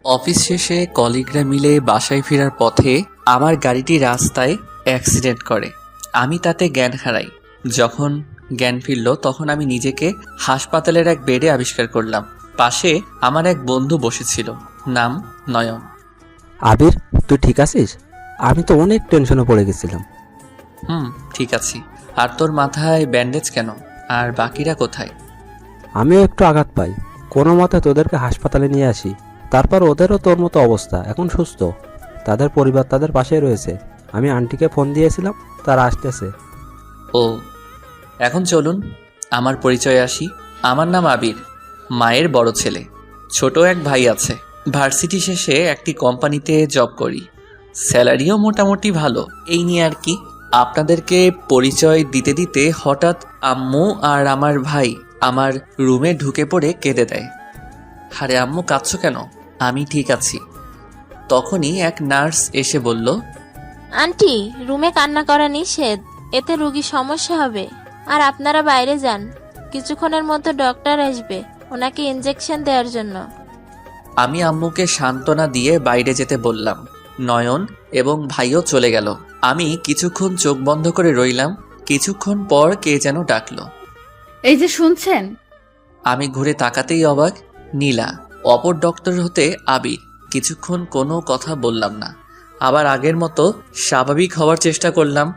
Office শেষে কলিগরা মিলে বাসায় ফেরার পথে আমার গাড়িটি রাস্তায় অ্যাক্সিডেন্ট করে। আমি তাতে জ্ঞান হারাই। যখন জ্ঞান ফিরল তখন আমি নিজেকে হাসপাতালের এক বেডে আবিষ্কার করলাম। পাশে আমার এক বন্ধু বসেছিল, নাম নয়ন। আবির, তুই ঠিক আছিস? আমি তো অনেক টেনশনে পড়ে গেছিলাম। ঠিক আছি। আর তোর মাথায় ব্যান্ডেজ কেন? আর বাকিরা কোথায়? আমিও একটু আঘাত পাই, কোনো মতে তোদেরকে হাসপাতালে নিয়ে আসি। তারপর ওদেরও তোর মতো অবস্থা, এখন সুস্থ। তাদের পরিবার তাদের পাশেই রয়েছে। আমি আন্টিকে ফোন দিয়েছিলাম, তারা আসতেছে। ও, এখন চলুন আমার পরিচয় আসি। আমার নাম আবির, মায়ের বড় ছেলে। ছোট এক ভাই আছে। ভার্সিটি শেষে একটি কোম্পানিতে জব করি, স্যালারিও মোটামুটি ভালো। এই নিয়ে আর কি। আপনাদেরকে পরিচয় দিতে দিতে হঠাৎ আম্মু আর আমার ভাই আমার রুমে ঢুকে পড়ে কেঁদে দেয়। আরে আম্মু, কাঁদছো কেন? আমি ঠিক আছি। তখনই এক নার্স এসে বলল, আন্টি, রুমে কান্না করা নিষেধ, এতে রোগীর সমস্যা হবে। আর আপনারা বাইরে যান, কিছুক্ষণের মধ্যে ডক্টর আসবে ওনাকে ইনজেকশন দেওয়ার জন্য। আমি আম্মুকে সান্ত্বনা দিয়ে বাইরে যেতে বললাম। নয়ন এবং ভাইও চলে গেল। আমি কিছুক্ষণ চোখ বন্ধ করে রইলাম। কিছুক্ষণ পর কে যেন ডাকলো। এই যে শুনছেন? আমি ঘুরে তাকাতেই অবাক, নীলা। অপর ডক্টর হতে আবির। কিছুক্ষণ কোনো কথা বললাম না, আবার আগের মতো স্বাভাবিক হওয়ার চেষ্টা করলাম।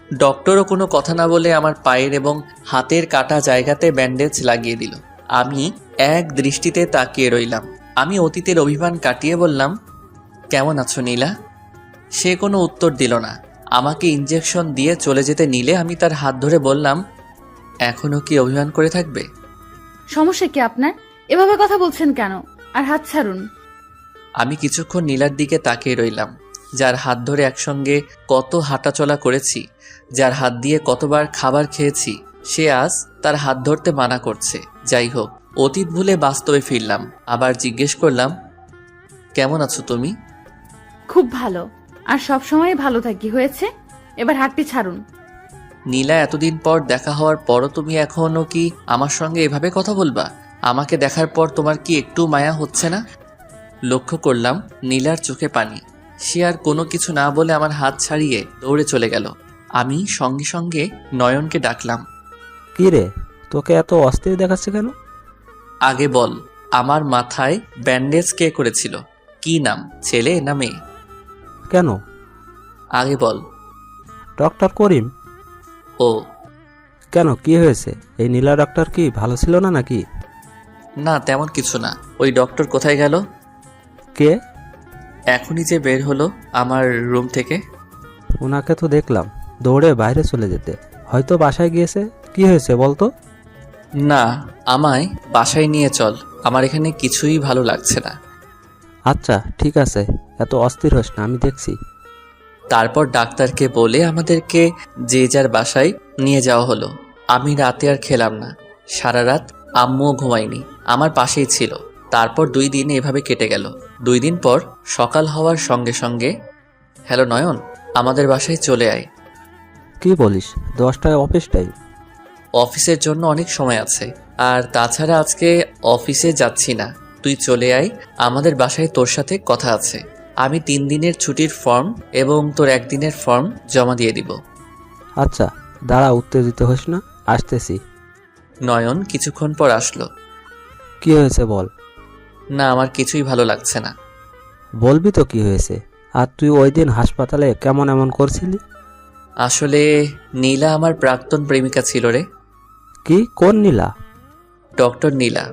ডক্টরও কোনো কথা না বলে আমার পায়ের এবং হাতের কাটা জায়গাতে ব্যান্ডেজ লাগিয়ে দিল। আমি এক দৃষ্টিতে তাকিয়ে রইলাম। আমি অতীতের অভিমান কাটিয়ে বললাম, কেমন আছো নীলা? সে কোনো উত্তর দিল না। আমাকে ইনজেকশন দিয়ে চলে যেতে নিলে আমি তার হাত ধরে বললাম, এখনো কি অভিমান করে থাকবে? সমস্যা কি আপনার? এভাবে কথা বলছেন কেন? আর হাত ছাড়ুন। আমি কিছুক্ষণ নীলার দিকে তাকিয়ে রইলাম, যার হাত ধরে একসঙ্গে কত হাঁটাচলা করেছি, যার হাত দিয়ে কতবার খাবার খেয়েছি। সে আজ তার হাত ধরতে মানা করছে। যাই হোক, অতীত ভুলে বাস্তবে ফিরলাম। আবার জিজ্ঞেস করলাম, কেমন আছো তুমি? খুব ভালো, আর সব সময় ভালো থাকি। হয়েছে, এবার হাতটি ছাড়ুন। নীলা, এতদিন পর দেখা হওয়ার পরও তুমি এখনো কি আমার সঙ্গে এভাবে কথা বলবা? আমাকে দেখার পর তোমার কি একটু মায়া হচ্ছে না? লক্ষ্য করলাম নীলার চোখে পানি। সে আর কোনো কিছু না বলে আমার হাত ছাড়িয়ে দৌড়ে চলে গেল। আমি সঙ্গে সঙ্গে নয়নকে ডাকলাম। কি রে, তোকে এত অস্থির দেখাচ্ছে কেন? আগে বল, আমার মাথায় ব্যান্ডেজ কে করেছিল? কি নাম, ছেলে না মেয়ে? কেন? আগে বল। ডক্টর করিম। ও, কেন, কি হয়েছে? এই নীলা ডক্টর কি ভালো ছিল না নাকি? না, তেমন কিছু না। ওই ডক্টর কোথায় গেল? কে? এখনই যে বের হলো আমার রুম থেকে। ওনাকে তো দেখলাম দৌড়ে বাইরে চলে যেতে। হয়তো বাসায় গিয়েছে। কি হয়েছে বলতো? না, আমায় বাসায় নিয়ে চল, আমার এখানে কিছুই ভালো লাগছে না। আচ্ছা ঠিক আছে, এত অস্থির হোস না, আমি দেখছি। তারপর ডাক্তারকে বলে আমাদেরকে যে যার বাসায় নিয়ে যাওয়া হলো। আমি রাতে আর খেলাম না। সারা রাত আম্মুও ঘুমায়নি, আমার পাশেই ছিল। তারপর 2 দিন এভাবে কেটে গেল। 2 দিন পর সকাল হওয়ার সঙ্গে সঙ্গে, হ্যালো নয়ন, আমাদের বাসায় চলে আয়। কি বলিস? 10টায় অফিস টাইম। অফিসের জন্য অনেক সময় আছে, আর তাছাড়া আজকে অফিসে যাচ্ছি না। তুই চলে আয়, আমাদের বাসায় তোর সাথে কথা আছে। আমি 3 দিনের ছুটির ফর্ম এবং তোর 1 দিনের ফর্ম জমা দিয়ে দিব। আচ্ছা দাঁড়া, উত্তেজিত হোস না, আসতেছি। নয়ন কিছুক্ষণ পর আসলো। কি হয়েছে বল। না, আমার কিছুই ভালো লাগছে না। বলবি তো কি হয়েছে। আর তুই ওই দিন হাসপাতালে কেমন এমন করছিলি? আসলে নীলা আমার প্রাক্তন প্রেমিকা ছিল রে। কি? কোন নীলা? ডক্টর নীলা।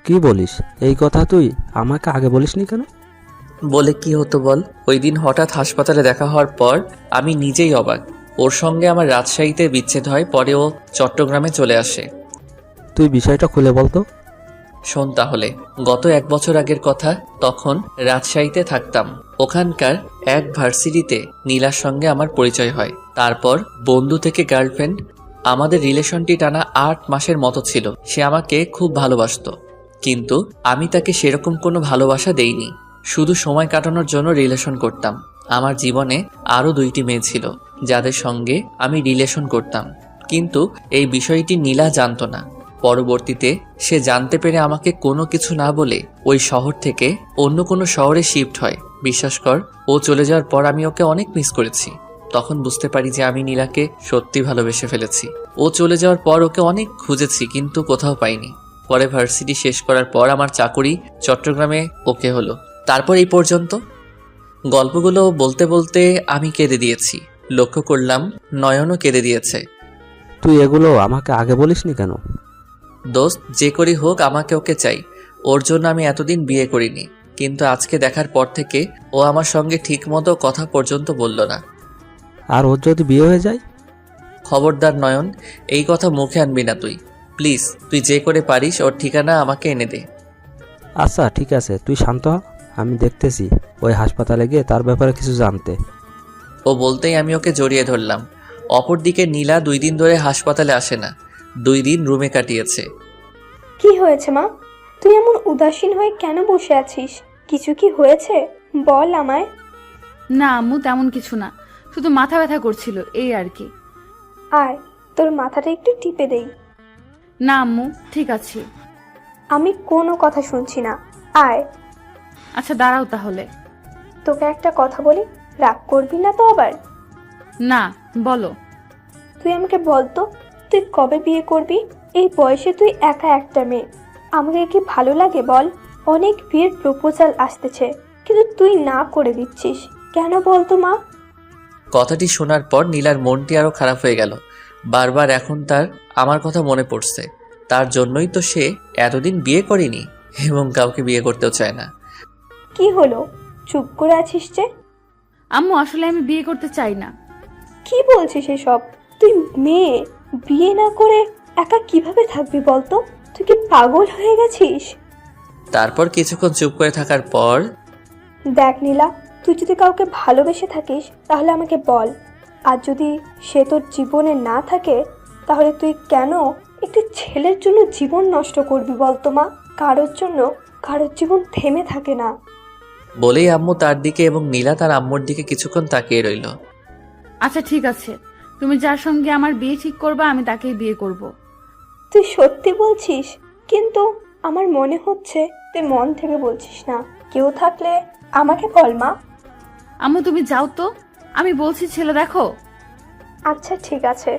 কি বলিস? এই কথা তুই আমাকে আগে বলিসনি কেন? বলে কি হতো বল? ওই দিন হঠাৎ হাসপাতালে দেখা হওয়ার পর আমি নিজেই অবাক। ওর সঙ্গে আমার রাজশাহীতে বিচ্ছেদ হয়, পরে ও চট্টগ্রামে চলে আসে। তুই বিষয়টা খুলে বলতো। শোন তাহলে, গত 1 বছর আগের কথা। তখন রাজশাহীতে থাকতাম। ওখানকার এক ভার্সিটিতে নীলার সঙ্গে আমার পরিচয় হয়। তারপর বন্ধু থেকে গার্লফ্রেন্ড। আমাদের রিলেশনটি টানা 8 মাসের মতো ছিল। সে আমাকে খুব ভালোবাসতো, কিন্তু আমি তাকে সেরকম কোনো ভালোবাসা দেইনি। শুধু সময় কাটানোর জন্য রিলেশন করতাম। আমার জীবনে আরও 2টি মেয়ে ছিল যাদের সঙ্গে আমি রিলেশন করতাম, কিন্তু এই বিষয়টি নীলা জানতো না। পরবর্তীতে সে জানতে পেরে আমাকে কোনো কিছু না বলে ওই শহর থেকে অন্য কোনো শহরে শিফট হয়। বিশ্বাস কর, ও চলে যাওয়ার পর আমি ওকে অনেক মিস করেছি। তখন বুঝতে পারি যে আমি নীলাকে সত্যি ভালোবেসে ফেলেছি। ও চলে যাওয়ার পর ওকে অনেক খুঁজেছি কিন্তু কোথাও পাইনি। পরে ভার্সিটি শেষ করার পর আমার চাকরি চট্টগ্রামে ওকে হলো। তারপর এই পর্যন্ত। গল্পগুলো বলতে বলতে আমি কেঁদে দিয়েছি। লক্ষ্য করলাম নয়নও কেঁদে দিয়েছে। তুই এগুলো আমাকে আগে বলিসনি কেন? দোস্ত, যে করি হোক আমাকে ওকে চাই। ওর জন্য আমি এতদিন বিয়ে করিনি, কিন্তু আজকে দেখার পর থেকে ও আমার সঙ্গে ঠিকমতো কথা পর্যন্ত বলল না। আর ওর যদি বিয়ে হয়ে যায়? খবরদার নয়ন, এই কথা মুখে আনবি না তুই। প্লিজ, তুই যে করে পারিস ওর ঠিকানা আমাকে এনে দে। আচ্ছা ঠিক আছে, তুই শান্ত হ। আমি দেখতেছি ওই হাসপাতালে গিয়ে তার ব্যাপারে কিছু জানতে। ও বলতেই আমি ওকে জড়িয়ে ধরলাম। অপরদিকে নীলা 2 দিন ধরে হাসপাতালে আসে না। 2 দিন রুমে কাটিয়েছে। কি হয়েছে মা? তুই এমন উদাসীন হয়ে কেন বসে আছিস? কিছু কি হয়েছে? বল আমায়। না আম্মু, তেমন কিছু না, শুধু মাথা ব্যথা করছিল এই আর কি। আয়, তোর মাথাটা একটু টিপে দেই। না আম্মু, ঠিক আছে। আমি কোনো কথা শুনছি না, আয়। আচ্ছা দাঁড়াও তাহলে। তোকে একটা কথা বলি, রাগ করবি না তো আবার? না, বলো। তুই আমাকে বল তো, তুই কবে বিয়ে করবি? এই বয়সে তুই একা একটা মেয়ে, আমাকে কি ভালো লাগে বল? অনেক বিয়ের প্রপোজাল আসতেছে, কিন্তু তুই না করে দিচ্ছিস কেন বলতো মা? কথাটি শোনার পর নীলার মনটি আরো খারাপ হয়ে গেল। বারবার এখন তার আমার কথা মনে পড়ছে। তার জন্যই তো সে এতদিন বিয়ে করেনি এবং কাউকে বিয়ে করতেও চায় না। কি হলো, চুপ করে আছিস যে? আম্মু, আসলে আমি বিয়ে করতে চাই না। কি বলছিস এসব? তুই মেয়ে, বিয়ে না করে একা কিভাবে থাকবি বলতো? তুই কি পাগল হয়ে গেছিস? তারপর কিছুক্ষণ চুপ করে থাকার পর, দেখ নীলা, তুই যদি কাউকে ভালোবেসে থাকিস তাহলে আমাকে বল। আর যদি সে তোর জীবনে না থাকে তাহলে তুই কেন একটি ছেলের জন্য জীবন নষ্ট করবি বলতো মা? কারোর জন্য কারোর জীবন থেমে থাকে না। বলেই আম্মু তার দিকে এবং নীলা তার আম্মুর দিকে কিছুক্ষণ তাকিয়ে রইল। আচ্ছা ঠিক আছে, তুমি যার সঙ্গে আমার বিয়ে ঠিক করবা আমি তাকেই বিয়ে করব। তুই সত্যি বলছিস? কিন্তু আমার মনে হচ্ছে তুই মন থেকে বলছিস না। কেউ থাকলে আমাকে বল মা। আম্মু তুমি যাও তো, আমি বলছি ছেলে দেখো। আচ্ছা ঠিক আছে।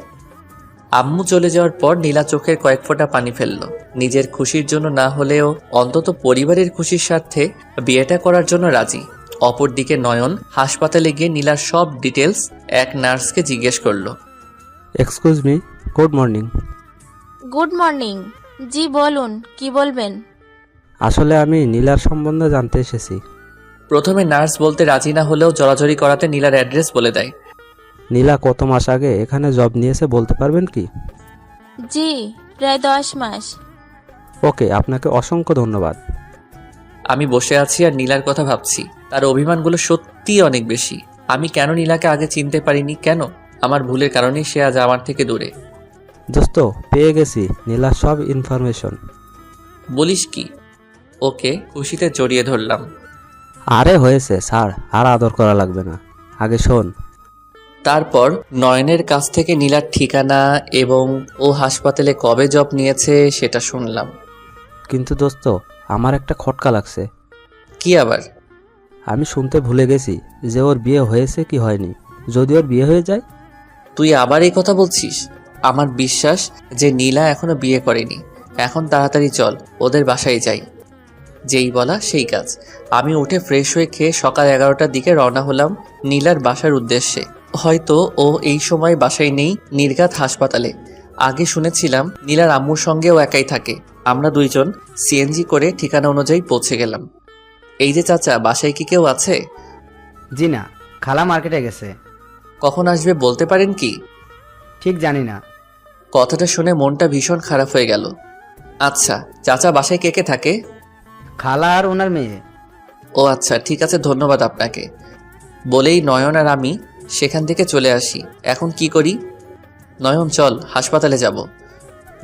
আম্মু চলে যাওয়ার পর নীলা চোখের কয়েক ফোঁটা পানি ফেলল। নিজের খুশির জন্য না হলেও অন্তত পরিবারের খুশির স্বার্থে বিয়েটা করার জন্য রাজি। অপরদিকে নয়ন হাসপাতালে গিয়ে নীলার সব ডিটেলস এক নার্সকে জিজ্ঞেস করলো। Excuse me, good morning. Good morning. জি বলুন, কি বলবেন? আসলে আমি নীলার সম্বন্ধে জানতে এসেছি। প্রথমে নার্স বলতে রাজি না হলেও জড়াজড়ি করাতে নীলার অ্যাড্রেস বলে দেয়। নীলা কত মাস আগে এখানে জব নিয়েছে বলতে পারবেন কি? জি, প্রায় 10 মাস। ওকে, আপনাকে অসংখ্য ধন্যবাদ। আমি বসে আছি আর নীলার কথা ভাবছি। তার অভিমানগুলো সত্যিই অনেক বেশি। আমি কেন নীলাকে আগে চিনতে পারিনি? কেন? আমার ভুলের কারণেই সে আজ আমার থেকে দূরে। দোস্ত, পেয়ে গেছি নীলার সব ইনফরমেশন। বলিস কি? ওকে খুশিতে জড়িয়ে ধরলাম। আরে হয়েছে স্যার, আর আদর করা লাগবে না, আগে শোন। তারপর নয়নের কাছ থেকে নীলার ঠিকানা এবং ও হাসপাতালে কবে জব নিয়েছে সেটা শুনলাম। কিন্তু দোস্ত, আমার একটা খটকা লাগছে। কি আবার? আমি শুনতে ভুলে গেছি যে ওর বিয়ে হয়েছে কি হয়নি। যদি ওর বিয়ে হয়ে যায়? তুই আবার এই কথা বলছিস? আমার বিশ্বাস যে নীলা এখনো বিয়ে করেনি। এখন তাড়াতাড়ি চল, ওদের বাসায় যাই। যেই বলা সেই কাজ। আমি উঠে ফ্রেশ হয়ে খেয়ে সকাল 11টার দিকে রওনা হলাম নীলার বাসার উদ্দেশ্যে। হয়তো ও এই সময় বাসায় নেই, নির্ঘাত হাসপাতালে। আগে শুনেছিলাম নীলার আম্মুর সঙ্গে ও একাই থাকে। আমরা দুইজন সিএনজি করে ঠিকানা অনুযায়ী পৌঁছে গেলাম। এই যে চাচা, বাসায় কি কেউ আছে? জি না, খালা মার্কেটে গেছে। কখন আসবে বলতে পারেন কি? ঠিক জানি না। কথাটা শুনে মনটা ভীষণ খারাপ হয়ে গেল। আচ্ছা, চাচা বাসায় কে কে থাকে? খালা আর ওনার মেয়ে। ও আচ্ছা, ঠিক আছে, ধন্যবাদ আপনাকে। বলেই নয়ন আর আমি সেখান থেকে চলে আসি। এখন কি করি? নয়ন চল, হাসপাতালে যাব।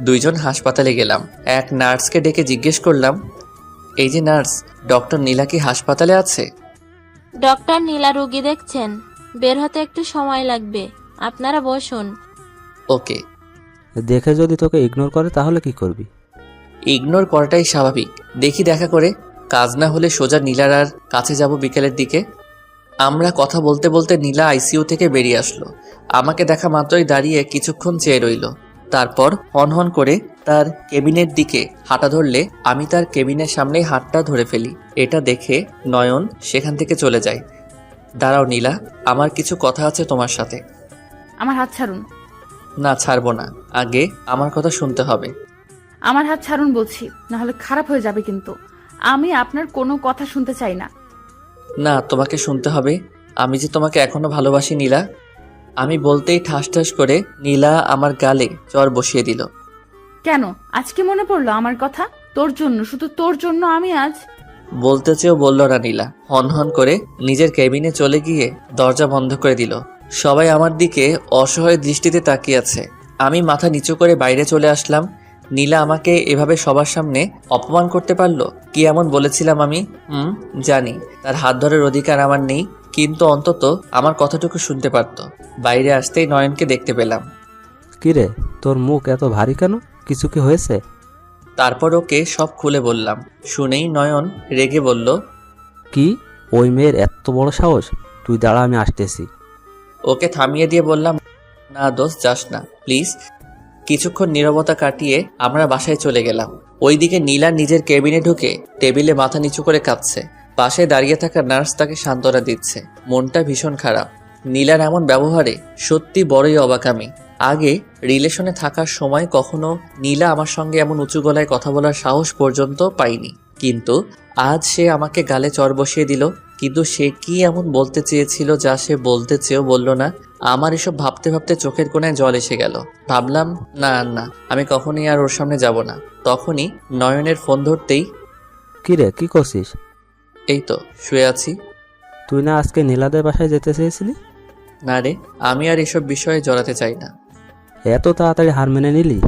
দুইজন হাসপাতালে গেলাম। এক নার্সকে ডেকে জিজ্ঞেস করলাম, এই যে নার্স, ডক্টর নীলা কি হাসপাতালে আছে? ডক্টর নীলা রোগী দেখছেন, বের হতে একটু সময় লাগবে, আপনারা বসুন। ওকে। দেখে যদি তোকে ইগনোর করে তাহলে কি করবি? ইগনোর করাটাই স্বাভাবিক। দেখি দেখা করে, কাজ না হলে সোজা নীলার আর কাছে যাব বিকেলের দিকে। আমরা কথা বলতে বলতে নীলা আইসিইউ থেকে বেরিয়ে আসলো। আমাকে দেখা মাত্রই দাঁড়িয়ে কিছুক্ষণ চেয়ে রইল। তারপর হন করে তার কেবিনের দিকে হাঁটা ধরলে আমি তার কেবিনের সামনেই হাতটা ধরে ফেলি। এটা দেখে নয়ন সেখান থেকে চলে যায়। দাঁড়াও নীলা, আমার কিছু কথা আছে তোমার সাথে। আমার হাত ছাড়ুন। না, ছাড়বো না, আগে আমার কথা শুনতে হবে। আমার হাত ছাড়ুন বলছি, না হলে খারাপ হয়ে যাবে কিন্তু। আমি আপনার কোনো কথা শুনতে চাই না। না, তোমাকে শুনতে হবে। আমি যে তোমাকে এখনো ভালোবাসি নীলা। আমি বলতেই ঠাস ঠাস করে নীলা আমার গালে চর বসিয়ে দিল। কেন আজকে মনে পড়লো আমার কথা? তোর জন্য, শুধু তোর জন্য আমি আজ। বলতে চেয়েও বলল না নীলা। হন করে নিজের কেবিনে চলে গিয়ে দরজা বন্ধ করে দিল। সবাই আমার দিকে অসহায় দৃষ্টিতে তাকিয়ে আছে। আমি মাথা নিচু করে বাইরে চলে আসলাম। নীলা আমাকে এভাবে সবার সামনে অপমান করতে পারলো? কি এমন বলেছিলাম আমি? জানি তার হাত ধরার অধিকার আমার নেই, কিন্তু অন্তত আমার কথাটুকু শুনতে পারত। বাইরে আসতেই নয়নকে দেখতে পেলাম। কিরে, তোর মুখ এত ভারী কেন? কিছু কি হয়েছে? তারপর ওকে সব খুলে বললাম। শুনেই নয়ন রেগে বলল, কি? ওই মেয়ের এত বড় সাহস? তুই দাঁড়া, আমি আসতেছি। ওকে থামিয়ে দিয়ে বললাম, না দোস্ত, যাস না প্লিজ। কিছুক্ষণ নীরবতা কাটিয়ে আমরা বাসায় চলে গেলাম। ওইদিকে নীলা নিজের কেবিনে ঢুকে টেবিলে মাথা নিচু করে কাঁদছে। পাশে দাঁড়িয়ে থাকা নার্স তাকে সান্ত্বনা দিচ্ছে। মনটা ভীষণ খারাপ। নীলার এমন ব্যবহারে সত্যি বড়ই অবাক আমি। আগে রিলেশনে থাকার সময় কখনো নীলা আমার সঙ্গে এমন উঁচু গলায় কথা বলার সাহস পর্যন্ত পাইনি, কিন্তু আজ সে আমাকে গালে চড় বসিয়ে দিল। কিন্তু সে কি এমন বলতে চেয়েছিল যা সে বলতে চেয়েও বলল না? আমার এসব ভাবতে ভাবতে চোখের কোণায় জল এসে গেল। ভাবলাম, না, আমি কখনই আর ওর সামনে যাব না। তখনই নয়নের ফোন ধরতেই, কিরে, কি করছিস? এই তো শুয়ে আছি। তুই না আজকে নীলাদের বাসায় যেতে চেয়েছিলি? না রে, আমি আর এসব বিষয়ে জড়াতে চাই না। এত তাড়াতাড়ি হার মেনে নিলি?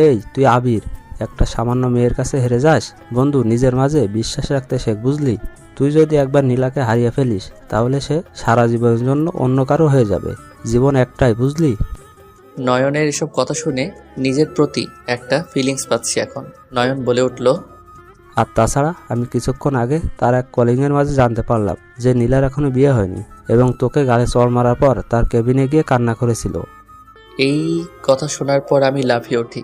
এই তুই আবির, একটা সামান্য মেয়ের কাছে হেরে যাস? বন্ধু, নিজের মাঝে বিশ্বাস রাখতে শেখ, বুঝলি? তুই যদি একবার নীলাকে হারিয়ে ফেলিস তাহলে সে সারা জীবনের জন্য অন্য কারো হয়ে যাবে। জীবন একটাই, বুঝলি? নয়নের এসব কথা শুনে নিজের প্রতি একটা ফিলিংস পাচ্ছি এখন। নয়ন বলে উঠল, আর তাছাড়া আমি কিছুক্ষণ আগে তার এক কলিংয়ের মাঝে জানতে পারলাম যে নীলার এখনো বিয়ে হয়নি এবং তোকে গালে চড় মারার পর তার কেবিনে গিয়ে কান্না করেছিল। এই কথা শোনার পর আমি লাফিয়ে উঠি।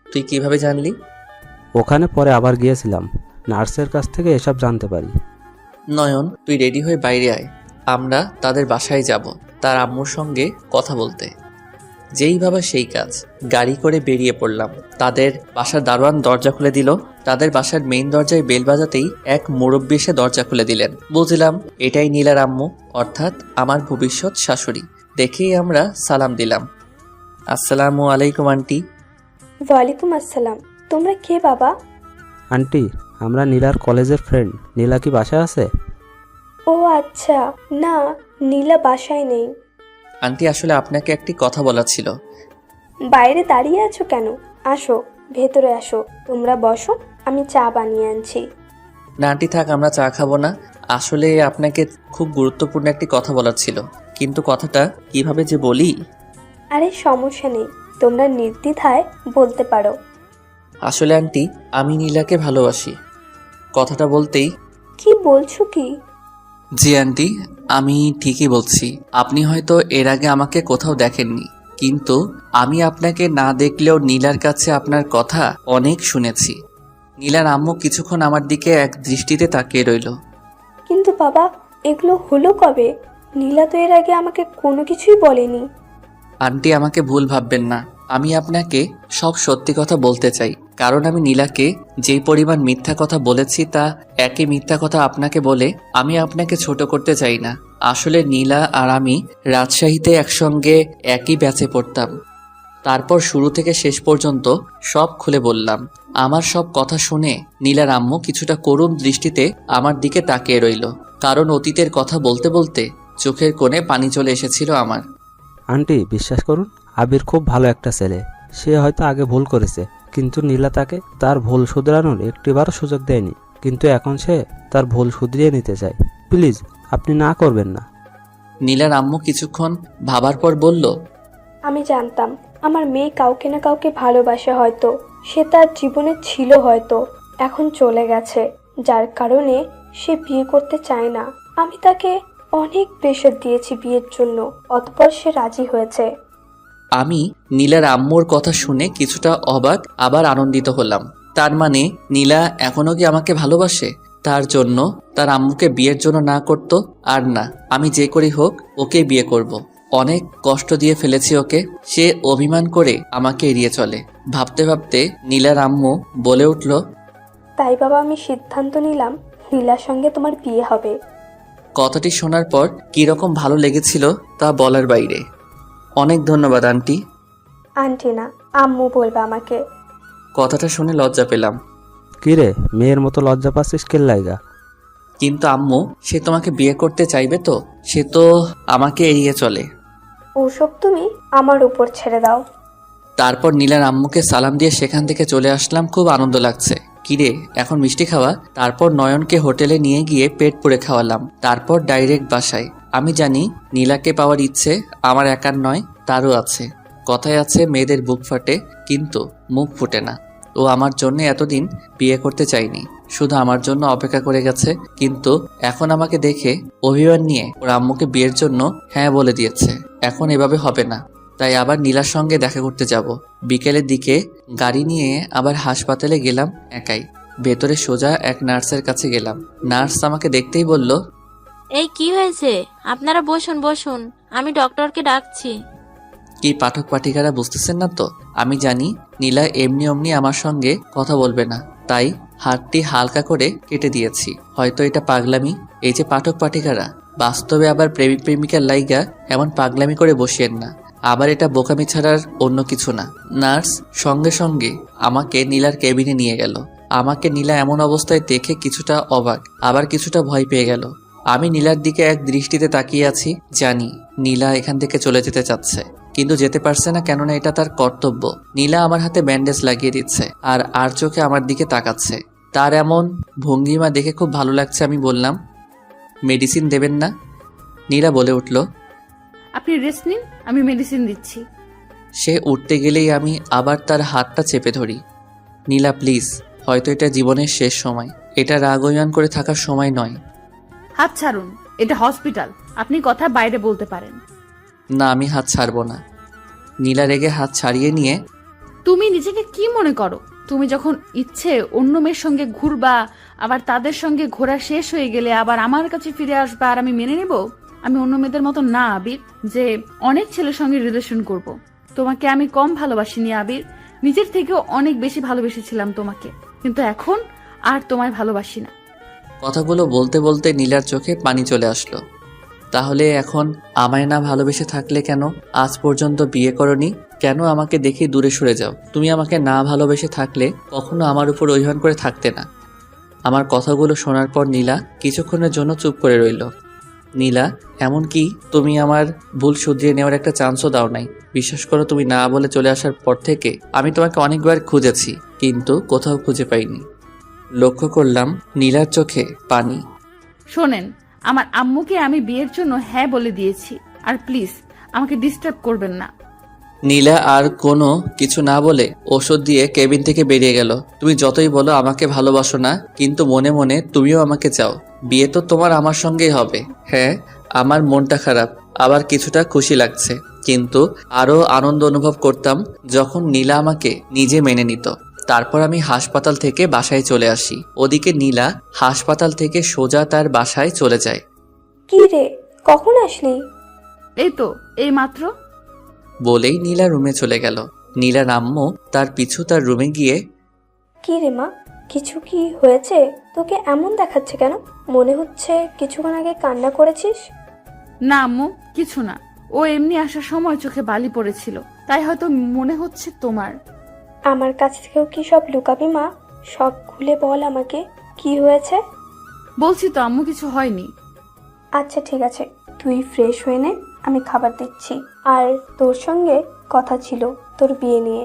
তুই কিভাবে জানলি? ওখানে পরে আবার গিয়েছিলাম, নার্সের কাছ থেকে এসব জানতে পারি। নয়ন, তুই রেডি হয়ে বাইরে আয়, আমরা তাদের বাসায় যাব তার আম্মুর সঙ্গে কথা বলতে। যেই ভাবা সেই কাজ। গাড়ি করে বেরিয়ে পড়লাম। তাদের বাসার দারোয়ান দরজা খুলে দিল। তাদের বাসার মেইন দরজায় বেল বাজাতেই এক মুরব্বি এসে দরজা খুলে দিলেন। বুঝলাম এটাই নীলার আম্মু, অর্থাৎ আমার ভবিষ্যৎ শাশুড়ি। দেখেই আমরা সালাম দিলাম। আসসালামু আলাইকুম আন্টি। ওয়ালাইকুম আসসালাম। তোমরা কে বাবা? আন্টি, আমরা নীলার কলেজের ফ্রেন্ড। নীলা কি বাসায় আছে? ও আচ্ছা, না নীলা বাসায় নেই। আন্টি, আসলে আপনাকে একটি কথা বলার ছিল। বাইরে দাঁড়িয়ে আছো কেন? আসো, ভেতরে আসো। তোমরা বসো, আমি চা বানিয়ে আনছি। না আন্টি, থাক, আমরা চা খাবো না। আসলে আপনাকে খুব গুরুত্বপূর্ণ একটি কথা বলার ছিল, কিন্তু কথাটা কিভাবে যে বলি। আরে সমস্যা নেই, তোমরা নির্দ্বিধায় বলতে পারো। আসলে আন্টি, আমি নীলাকে ভালোবাসি। কথাটা বলতেই, কি বলছো কি? জি আন্টি, আমি ঠিকই বলছি। আপনি হয়তো এর আগে আমাকে কোথাও দেখেননি, কিন্তু আমি আপনাকে না দেখলেও নীলার কাছে আপনার কথা অনেক শুনেছি। নীলার আম্মু কিছুক্ষণ আমার দিকে এক দৃষ্টিতে তাকিয়ে রইল। কিন্তু বাবা, এগুলো হলো কবে? নীলা তো এর আগে আমাকে কোনো কিছুই বলেনি। আন্টি, আমাকে ভুল ভাববেন না। আমি আপনাকে সব সত্যি কথা বলতে চাই, কারণ আমি নীলাকে যেই পরিমাণ মিথ্যা কথা বলেছি তা একই মিথ্যা কথা আপনাকে বলে আমি আপনাকে ছোট করতে চাই না। আসলে নীলা আর আমি রাজশাহীতে একসঙ্গে একই ব্যাচে পড়তাম। তারপর শুরু থেকে শেষ পর্যন্ত সব খুলে বললাম। আমার সব কথা শুনে নীলার আম্মু কিছুটা করুণ দৃষ্টিতে আমার দিকে তাকিয়ে রইল, কারণ অতীতের কথা বলতে বলতে চোখের কোণে পানি চলে এসেছিল আমার। আন্টি, বিশ্বাস করুন, আবির খুব ভালো একটা ছেলে। সে হয়তো আগে ভুল করেছে, কিন্তু নীলা তাকে তার ভুল শুধরানোর একটিবারও সুযোগ দেয়নি। কিন্তু এখন সে তার ভুল শুধরিয়ে নিতে চায়। প্লিজ, আপনি না করবেন না। নীলার আম্মু কিছুক্ষণ ভাবার পর বলল, আমি জানতাম আমার মেয়ে কাউকে না কাউকে ভালোবাসে হয়তো, সে তার জীবনে ছিল হয়তো, এখন চলে গেছে, যার কারণে সে বিয়ে করতে চায় না। আমি তাকে অনেক প্রেশার দিয়েছি বিয়ের জন্য, অতঃপর সে রাজি হয়েছে। আমি নীলার আম্মুর কথা শুনে কিছুটা অবাক আবার আনন্দিত হলাম। তার মানে নীলা এখনো কি আমাকে ভালোবাসে? তার জন্য তার আম্মুকে বিয়ের জন্য না করত? আর না, আমি যে করি হোক ওকে বিয়ে করব। অনেক কষ্ট দিয়ে ফেলেছি ওকে, সে অভিমান করে আমাকে এড়িয়ে চলে। ভাবতে ভাবতে নীলার আম্মু বলে উঠল, তাই বাবা আমি সিদ্ধান্ত নিলাম নীলার সঙ্গে তোমার বিয়ে হবে। কথাটি শোনার পর কীরকম ভালো লেগেছিল তা বলার বাইরে। অনেক ধন্যবাদ আন্টি। আন্টি না, আম্মু বলবে আমাকে। কথাটা শুনে লজ্জা পেলাম। কিরে, মেয়ের মতো লজ্জা পাচ্ছিস কেন লাইগা? কিন্তু আম্মু, সে তোমাকে বিয়ে করতে চাইবে তো? সে তো আমাকে এড়িয়ে চলে। ওসব তুমি আমার উপর ছেড়ে দাও। তারপর নীলার আম্মুকে সালাম দিয়ে সেখান থেকে চলে আসলাম। খুব আনন্দ লাগছে। কিরে, এখন মিষ্টি খাওয়া? তারপর নয়নকে হোটেলে নিয়ে গিয়ে পেট পুড়ে খাওয়ালাম। তারপর ডাইরেক্ট বাসায়। আমি জানি নীলাকে পাওয়ার ইচ্ছে আমার একার নয়, তারও আছে। কথায় আছে মেয়েদের বুক ফাটে কিন্তু মুখ ফুটে না। ও আমার জন্য এতদিন বিয়ে করতে চাইনি, শুধু আমার জন্য অপেক্ষা করে গেছে। কিন্তু এখন আমাকে দেখে অভিমান নিয়ে ওর আম্মুকে বিয়ের জন্য হ্যাঁ বলে দিয়েছে। এখন এভাবে হবে না, তাই আবার নীলার সঙ্গে দেখা করতে যাব। বিকেলের দিকে গাড়ি নিয়ে আবার হাসপাতালে গেলাম একাই। ভেতরে সোজা এক নার্সের কাছে গেলাম। নার্স আমাকে দেখতেই বলল, এই কি হয়েছে? আপনারা বসুন বসুন, আমি ডক্টরকে ডাকছি। কি পাঠক পাঠিকারা বুঝতেছেন না তো? আমি জানি নীলা এমনি অমনি আমার সঙ্গে কথা বলবে না, তাই হাতটি হালকা করে কেটে দিয়েছি। হয়তো এটা পাগলামি। এই যে পাঠক পাঠিকারা, বাস্তবে আবার প্রেমিক প্রেমিকার লাইগা এমন পাগলামি করে বসিয়েন না। আবার এটা বোকামি ছাড়ার অন্য কিছু না। নার্স সঙ্গে সঙ্গে আমাকে নীলার কেবিনে নিয়ে গেল। আমাকে নীলা এমন অবস্থায় দেখে কিছুটা অবাক, আবার কিছুটা ভয় পেয়ে গেল। আমি নীলার দিকে এক দৃষ্টিতে তাকিয়ে আছি। জানি নীলা এখান থেকে চলে যেতে চাচ্ছে, কিন্তু যেতে পারছে না, কেননা এটা তার কর্তব্য। নীলা আমার হাতে ব্যান্ডেজ লাগিয়ে দিচ্ছে আর চোখে আমার দিকে তাকাচ্ছে। তার এমন ভঙ্গিমা দেখে খুব ভালো লাগছে। আমি বললাম, মেডিসিন দেবেন না? নীলা বলে উঠল, আপনি রেস্ট নিন, আমি মেডিসিন দিচ্ছি। সে উঠতে গেলেই আমি আবার তার হাতটা চেপে ধরি। নীলা প্লিজ, হয়তো এটা জীবনের শেষ সময়। এটা রাগ অভিমান করে থাকার সময় নয়। হাত ছাড়ুন, এটা হসপিটাল, আপনি কথা বাইরে বলতে পারেন। না, আমি হাত ছাড়বো না। নীলা রেগে হাত ছাড়িয়ে নিয়ে, তুমি নিজেকে কি মনে করো? তুমি যখন ইচ্ছে অন্য মেয়ের সঙ্গে ঘুরবা, আবার তাদের সঙ্গে ঘোরা শেষ হয়ে গেলে আবার আমার কাছে ফিরে আসবা আর আমি মেনে নেব? আমি অন্য মেয়েদের মতো না আবির, যে অনেক ছেলের সঙ্গে রিলেশন করব। তোমাকে আমি কম ভালোবাসিনি আবির, নিজের থেকেও অনেক বেশি ভালোবেসেছিলাম তোমাকে, কিন্তু এখন আর তোমায় ভালোবাসি না। কথাগুলো বলতে বলতে নীলার চোখে পানি চলে আসলো। তাহলে এখন আমায় না ভালোবেসে থাকলে কেন? আজ পর্যন্ত বিয়ে করনি কেন? আমাকে দেখে দূরে সরে যাও। তুমি আমাকে না ভালোবেসে থাকলে কখনো আমার উপর অভিমান করে থাকতে না। আমার কথাগুলো শোনার পর নীলা কিছুক্ষণের জন্য চুপ করে রইল। নীলা, এমন কি তুমি আমার ভুল শুধরিয়ে নেওয়ার একটা চান্সও দাও নাই? বিশ্বাস করো, তুমি না বলে চলে আসার পর থেকে আমি তোমাকে অনেকবার খুঁজেছি, কিন্তু কোথাও খুঁজে পাইনি। লক্ষ্য করলাম নীলার চোখে পানি। শোনেন, আমার আম্মুকে আমি বিয়ের জন্য হ্যাঁ বলে দিয়েছি, আর প্লিজ আমাকে ডিস্টার্ব করবেন না। নীলা আর কোনো কিছু না বলে ওষুধ দিয়ে কেবিন থেকে বেরিয়ে গেল। তুমি যতই বলো আমাকে ভালোবাসো না, কিন্তু মনে মনে তুমিও আমাকে চাও। বিয়ে তো তোমার আমার সঙ্গেই হবে। হ্যাঁ, আমার মনটা খারাপ, আবার কিছুটা খুশি লাগছে, কিন্তু আরও আনন্দ অনুভব করতাম যখন নীলা আমাকে নিজে মেনে নিত। তারপর আমি হাসপাতাল থেকে বাসায় চলে আসি। ওদিকে নীলা হাসপাতাল থেকে সোজা তার বাসায় চলে যায়। কি রে, কখন আসলি? এই তো এই মাত্র। বলেই নীলা রুমে চলে গেল। নীলার আম্মু তার পিছু তার রুমে গিয়ে, কি রে মা, কিছু কি হয়েছে? তোকে এমন দেখাচ্ছে কেন? মনে হচ্ছে কিছুক্ষণ আগে কান্না করেছিস। না আম্মু, কিছু না, ও এমনি আসার সময় চোখে বালি পড়েছিল, তাই হয়তো মনে হচ্ছে তোমার। আমার কাছ থেকেও কি সব লুকাবি মা? সব খুলে বল আমাকে, কি হয়েছে? বলছি তো আম্মু, কিছু হয়নি। আচ্ছা ঠিক আছে, তুই ফ্রেশ হয়ে নে, আমি খাবার দিচ্ছি। আর তোর সঙ্গে কথা ছিল তোর বিয়ে নিয়ে।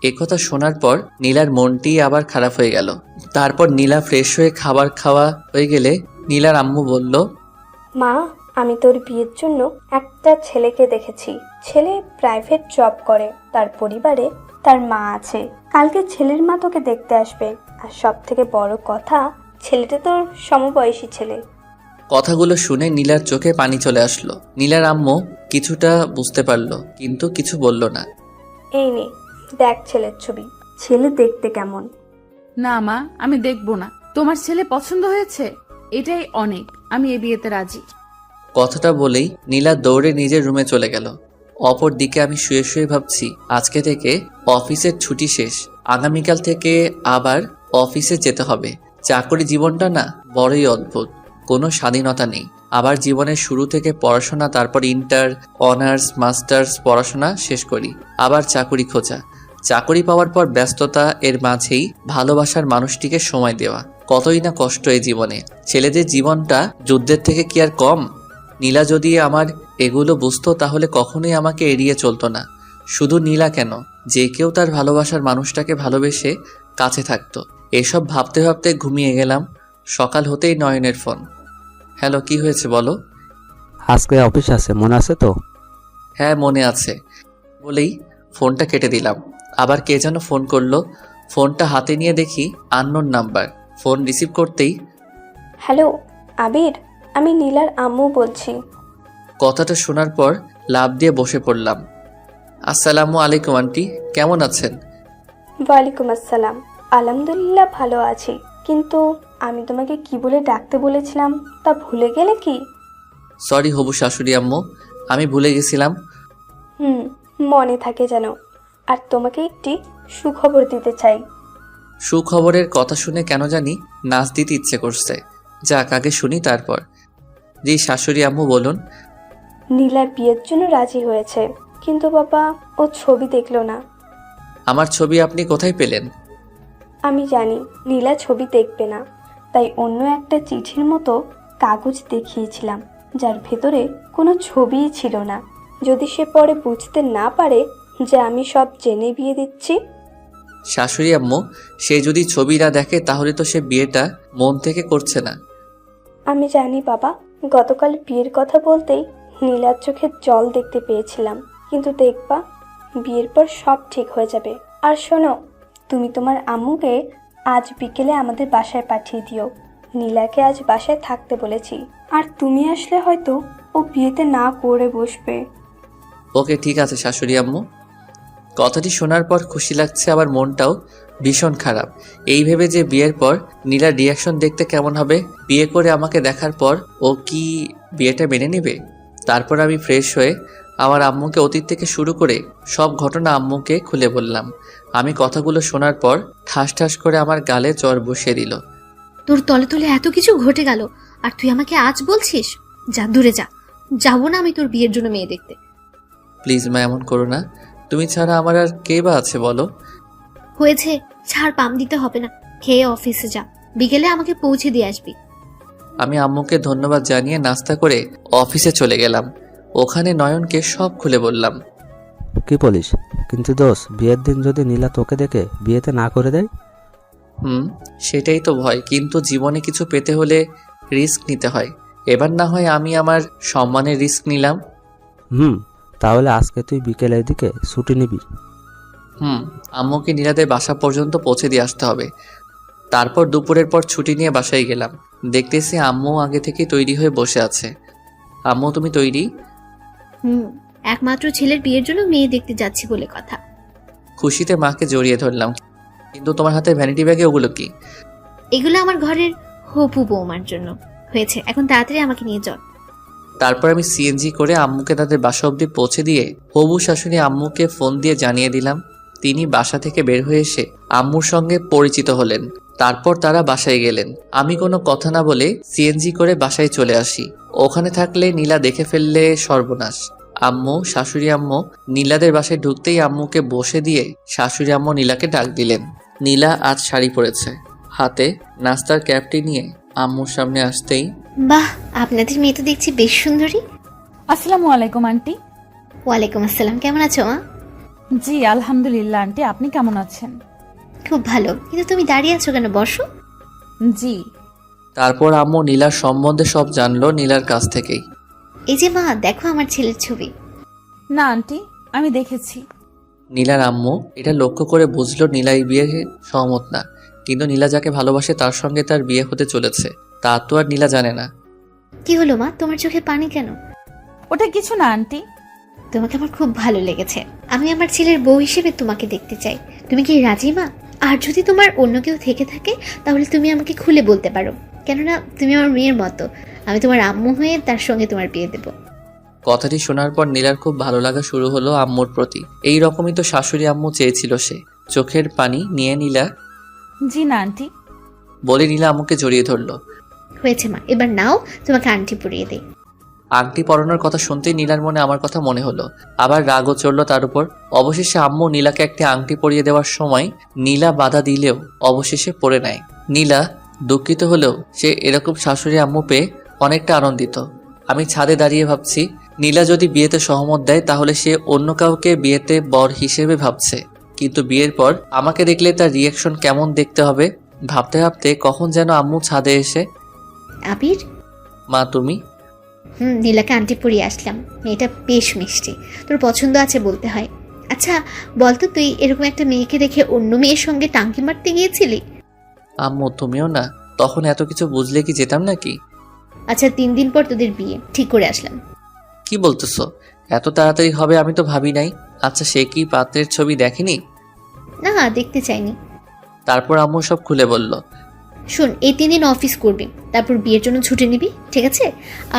একথা শোনার পর নীলার মনটি আবার খারাপ হয়ে গেল। তারপর নীলা ফ্রেশ হয়ে খাবার খাওয়া হয়ে গেলে নীলার আম্মু বলল, মা, আমি তোর বিয়ের জন্য একটা ছেলেকে দেখেছি। ছেলে প্রাইভেট জব করে, তার পরিবারে তার মা আছে। কালকে ছেলের মা তোকে দেখতে আসবে। আর সব থেকে বড় কথা, ছেলেটা তোর সমবয়সী ছেলে। কথাগুলো শুনে নীলার চোখে পানি চলে আসলো। নীলার আম্মু কিছুটা বুঝতে পারলো, কিন্তু কিছু বলল না। এই নে, দেখ ছেলের ছবি। ছেলে দেখতে কেমন? না মা, আমি দেখবো না। তোমার ছেলে পছন্দ হয়েছে, এটাই অনেক। আমি এ বিয়েতে রাজি। কথাটা বলেই নীলা দৌড়ে নিজের রুমে চলে গেল। অপর দিকে আমি শুয়ে শুয়ে ভাবছি, আজকে থেকে অফিসের ছুটি শেষ, আগামীকাল থেকে আবার অফিসে যেতে হবে। চাকরি জীবনটা না বড়ই অদ্ভুত, কোনো স্বাধীনতা নেই। আবার জীবনের শুরু থেকে পড়াশোনা, তারপর ইন্টার, অনার্স, মাস্টার্স পড়াশোনা শেষ করি, আবার চাকরি খোঁজা, চাকরি পাওয়ার পর ব্যস্ততা, এর মাঝেই ভালোবাসার মানুষটিকে সময় দেওয়া। কতই না কষ্ট এই জীবনে। ছেলেদের জীবনটা যুদ্ধের থেকে কি আর কম? নীলা যদি আমার এগুলো বুঝতো তাহলে কখনোই আমাকে এড়িয়ে চলতো না। শুধু নীলা কেন, যে কেউ তার ভালোবাসার মানুষটাকে ভালোবেসে কাছে থাকতো। এসব ভাবতে ভাবতে ঘুমিয়ে গেলাম। সকাল হতেই নয়নের ফোন। হ্যালো, কি হয়েছে বলো? আজকে অফিস আছে, মনে আছে তো? হ্যাঁ মনে আছে বলেই ফোনটা কেটে দিলাম। আবার কে যেন ফোন করলো। ফোনটা হাতে নিয়ে দেখি আননোন নাম্বার। ফোন রিসিভ করতেই, হ্যালো আবির, আমি নীলার আম্মু বলছি। কথাটা শোনার পর লাফ দিয়ে বসে পড়লাম। আসসালামু আলাইকুম আন্টি, কেমন আছেন? ওয়ালাইকুম আসসালাম। আলহামদুলিল্লাহ ভালো আছি, কিন্তু আমি তোমাকে কি বলে ডাকতে বলেছিলাম তা ভুলে গেলে কি? সরি হবু শাশুড়ি আম্মু, আমি ভুলে গেছিলাম। মনে থাকে যেন। আর তোমাকে একটি সুখবর দিতে চাই। সুখবরের কথা শুনে কেন জানি নাচ দিতে ইচ্ছে করছে। যাক, আগে শুনি তারপর। জি শাশুড়ি আম্মু বলুন। নীলা বিয়ের জন্য রাজি হয়েছে, কিন্তু বাবা ও ছবি দেখলো না। আমার ছবি আপনি কোথায় পেলেন? আমি জানি নীলা ছবি দেখবে না, তাই অন্য একটা চিঠির মতো কাগজ দেখিয়েছিলাম, যার ভেতরে কোনো ছবিই ছিল না। যদি সে পরে বুঝতে না পারে যে আমি সব জেনে বিয়ে দিচ্ছি। শাশুড়ি আম্মু, সে যদি ছবি না দেখে তাহলে তো সে বিয়েটা মন থেকে করছে না। আমি জানি বাবা, গতকাল বিয়ের কথা বলতেই নীলার চোখে জল দেখতে পেয়েছিলাম, কিন্তু দেখবা বিয়ের পর সব ঠিক হয়ে যাবে। আর শোনো, তুমি তোমার আম্মুকে আজ বিকেলে আমাদের বাসায় পাঠিয়ে দিও। নীলাকে আজ বাসায় থাকতে বলেছি, আর তুমি আসলে হয়তো ও বিয়েতে না করে বসবে। ওকে ঠিক আছে শাশুড়ি আম্মু। কথাটি শোনার পর খুশি লাগছে, আবার মনটাও ভীষণ খারাপ। এই ভেবে যে বিয়ের পর নীলার রিয়াকশন দেখতে কেমন হবে। বিয়ে করে আমাকে দেখার পর ও কি বিয়েটা মেনে নেবে? তারপর আমি ফ্রেশ হয়ে আমার আম্মুকে অতীত থেকে শুরু করে সব ঘটনা আম্মুকে খুলে বললাম। আমি কথাগুলো শোনার পর ঠাস ঠাস করে আমার গালে চড় বসিয়ে দিল। তোর তলে তলে এত কিছু ঘটে গেল, আর তুই আমাকে আজ বলছিস? যা দূরে যা, যাবো না আমি তোর বিয়ের জন্য মেয়ে দেখতে। প্লিজ মা, এমন করো না। তুমি ছাড়া আমার আর কে বা আছে বলো? হয়েছে, ছাড়, পাম দিতে হবে না। খেয়ে অফিসে যা, বিকেলে আমাকে পৌঁছে দিয়ে আসবি। আমি আম্মুকে ধন্যবাদ জানিয়ে নাস্তা করে অফিসে চলে গেলাম। ওখানে নয়নকে সব খুলে বললাম। কি বলিস? কিন্তু দোষ, বিয়ের দিন যদি নীলা তোকে দেখে বিয়েতে না করে দেয়? সেটাই তো ভয়, কিন্তু জীবনে কিছু পেতে হলে রিস্ক নিতে হয়। এবার না হয় আমি আমার সম্মানের রিস্ক নিলাম। তাহলে আজকে তুই বিকেলের দিকে ছুটি নিবি? আম্মুকে নীলাদের বাসা পর্যন্ত পৌঁছে দিয়ে আসতে হবে। তারপর দুপুরের পর ছুটি নিয়ে বাসায় গেলাম। দেখতেছি আম্মু আগে থেকে তৈরি হয়ে বসে আছে। আম্মু তুমি তৈরি? একমাত্র ছেলের বিয়ের জন্য মেয়ে দেখতে যাচ্ছি বলে কথা। খুশিতে মাকে জড়িয়ে ধরলাম। কিন্তু তোমার হাতে ভ্যানিটি ব্যাগে ওগুলো কি? এগুলো আমার ঘরের হপু বৌমার জন্য। হয়েছে, এখন তাড়াতাড়ি আমাকে নিয়ে চল। তারপর আমি সিএনজি করে আম্মুকে তাদের বাসা অবধি পৌঁছে দিয়ে হবু শাশুড়ি আম্মুকে ফোন দিয়ে জানিয়ে দিলাম। তিনি বাসা থেকে বের হয়ে এসে আম্মুর সঙ্গে পরিচিত হলেন। তারপর তারা বাসায় গেলেন। আমি কোনো কথা না বলে সিএনজি করে বাসায় চলে আসি। ওখানে থাকলে নীলা দেখে ফেললে সর্বনাশ। আম্মু, শাশুড়ি আম্মু নীলাদের বাসায় ঢুকতেই আম্মুকে বসে দিয়ে শাশুড়ি আম্মু নীলাকে ডাক দিলেন। নীলা আজ শাড়ি পরেছে, হাতে নাস্তার ক্যাপটি নিয়ে আম্মুর সামনে আসতেই, বাহ, আপনাদের মেয়ে তো দেখছি বেশ সুন্দরী। আসসালামু আলাইকুম আন্টি। ওয়ালাইকুম আসসালাম, কেমন আছো মা? জি আলহামদুলিল্লাহ আন্টি, আপনি কেমন আছেন? খুব ভালো, কিন্তু তুমি দাঁড়িয়ে আছো কেন? বসো। জি। তারপর আম্মু নীলার সম্বন্ধে সব জানলো নীলার কাছ থেকেই। এই যে মা, দেখো আমার ছেলের ছবি। না আন্টি, আমি দেখেছি। নীলার আম্মু এটা লক্ষ্য করে বুঝলো নীলা এই বিয়ে সহমত না, কিন্তু নীলা যাকে ভালোবাসে তার সঙ্গে তার বিয়ে হতে চলেছে, তা তো আর নীলা জানে না। কি হলো মা, তোমার চোখে পানি কেন? ওটা কিছু না আন্টি। তোমাকে আমার খুব ভালো লেগেছে। আমি আমার ছেলের বউ হিসেবে তোমাকে দেখতে চাই। তুমি কি রাজি মা? আর যদি তোমার অন্য কেউ থেকে থাকে তাহলে তুমি আমাকে খুলে বলতে পারো, কেননা তুমি আমার মেয়ের মতো। আমি তোমার আম্মু হয়ে তার সঙ্গে তোমার বিয়ে দেবো। কথাটি শোনার পর নীলার খুব ভালো লাগা শুরু হলো আম্মুর প্রতি। এই রকমই তো শাশুড়ি আম্মু চেয়েছিল সে। চোখের পানি নিয়ে নীলা জি না আন্টি। বলে নীলা আম্মুকে জড়িয়ে ধরলো। হয়েছে মা, এবার নাও তোমাকে আংটি পরিয়ে দেই। আংটি পরানোর কথা শুনতেই নীলার মনে আমার কথা মনে হলো, আবার রাগও চড়ল তার উপর। অবশেষে আম্মু নীলাকে একটি আংটি পরিয়ে দেওয়ার সময় নীলা বাধা দিলেও অবশেষে পরে নেয়। নীলা দুঃখিত হলেও সে এরকম শাশুড়ি আম্মু পেয়ে অনেকটা আনন্দিত। আমি ছাদে দাঁড়িয়ে ভাবছি, নীলা যদি বিয়েতে সহমত দেয় তাহলে সে অন্য কাউকে বিয়েতে বর হিসেবে ভাবছে, কিন্তু বিয়ের পর আমাকে দেখলে তার রিয়াকশন কেমন দেখতে হবে ভাবতে ভাবতে কখন যেন আম্মু ছাদে এসে, আবির, মা তুমি? নীলাকে আংটি পরিয়ে আসলাম। মেয়েটা বেশ মিষ্টি, তোর পছন্দ আছে বলতে হয়। আচ্ছা বলতো, তুই এরকম একটা মেয়েকে দেখে অন্য মেয়ের সঙ্গে টাঙ্কি মারতে গিয়েছিলি? আম্মু তুমিও না, তখন এত কিছু বুঝলে কি যেতাম নাকি? আচ্ছা 3 দিন পর তোদের বিয়ে ঠিক করে আসলাম। কি বলতেছো? এত তাড়াতাড়ি হবে আমি তো ভাবি নাই। আচ্ছা সে কি পাত্রের ছবি দেখেনি? না দেখতে চাইনি। তারপর আম্মু সব খুলে বলল। শোন, এই 3 দিন অফিস করবি, তারপর বিয়ের জন্য ছুটি নিবি, ঠিক আছে?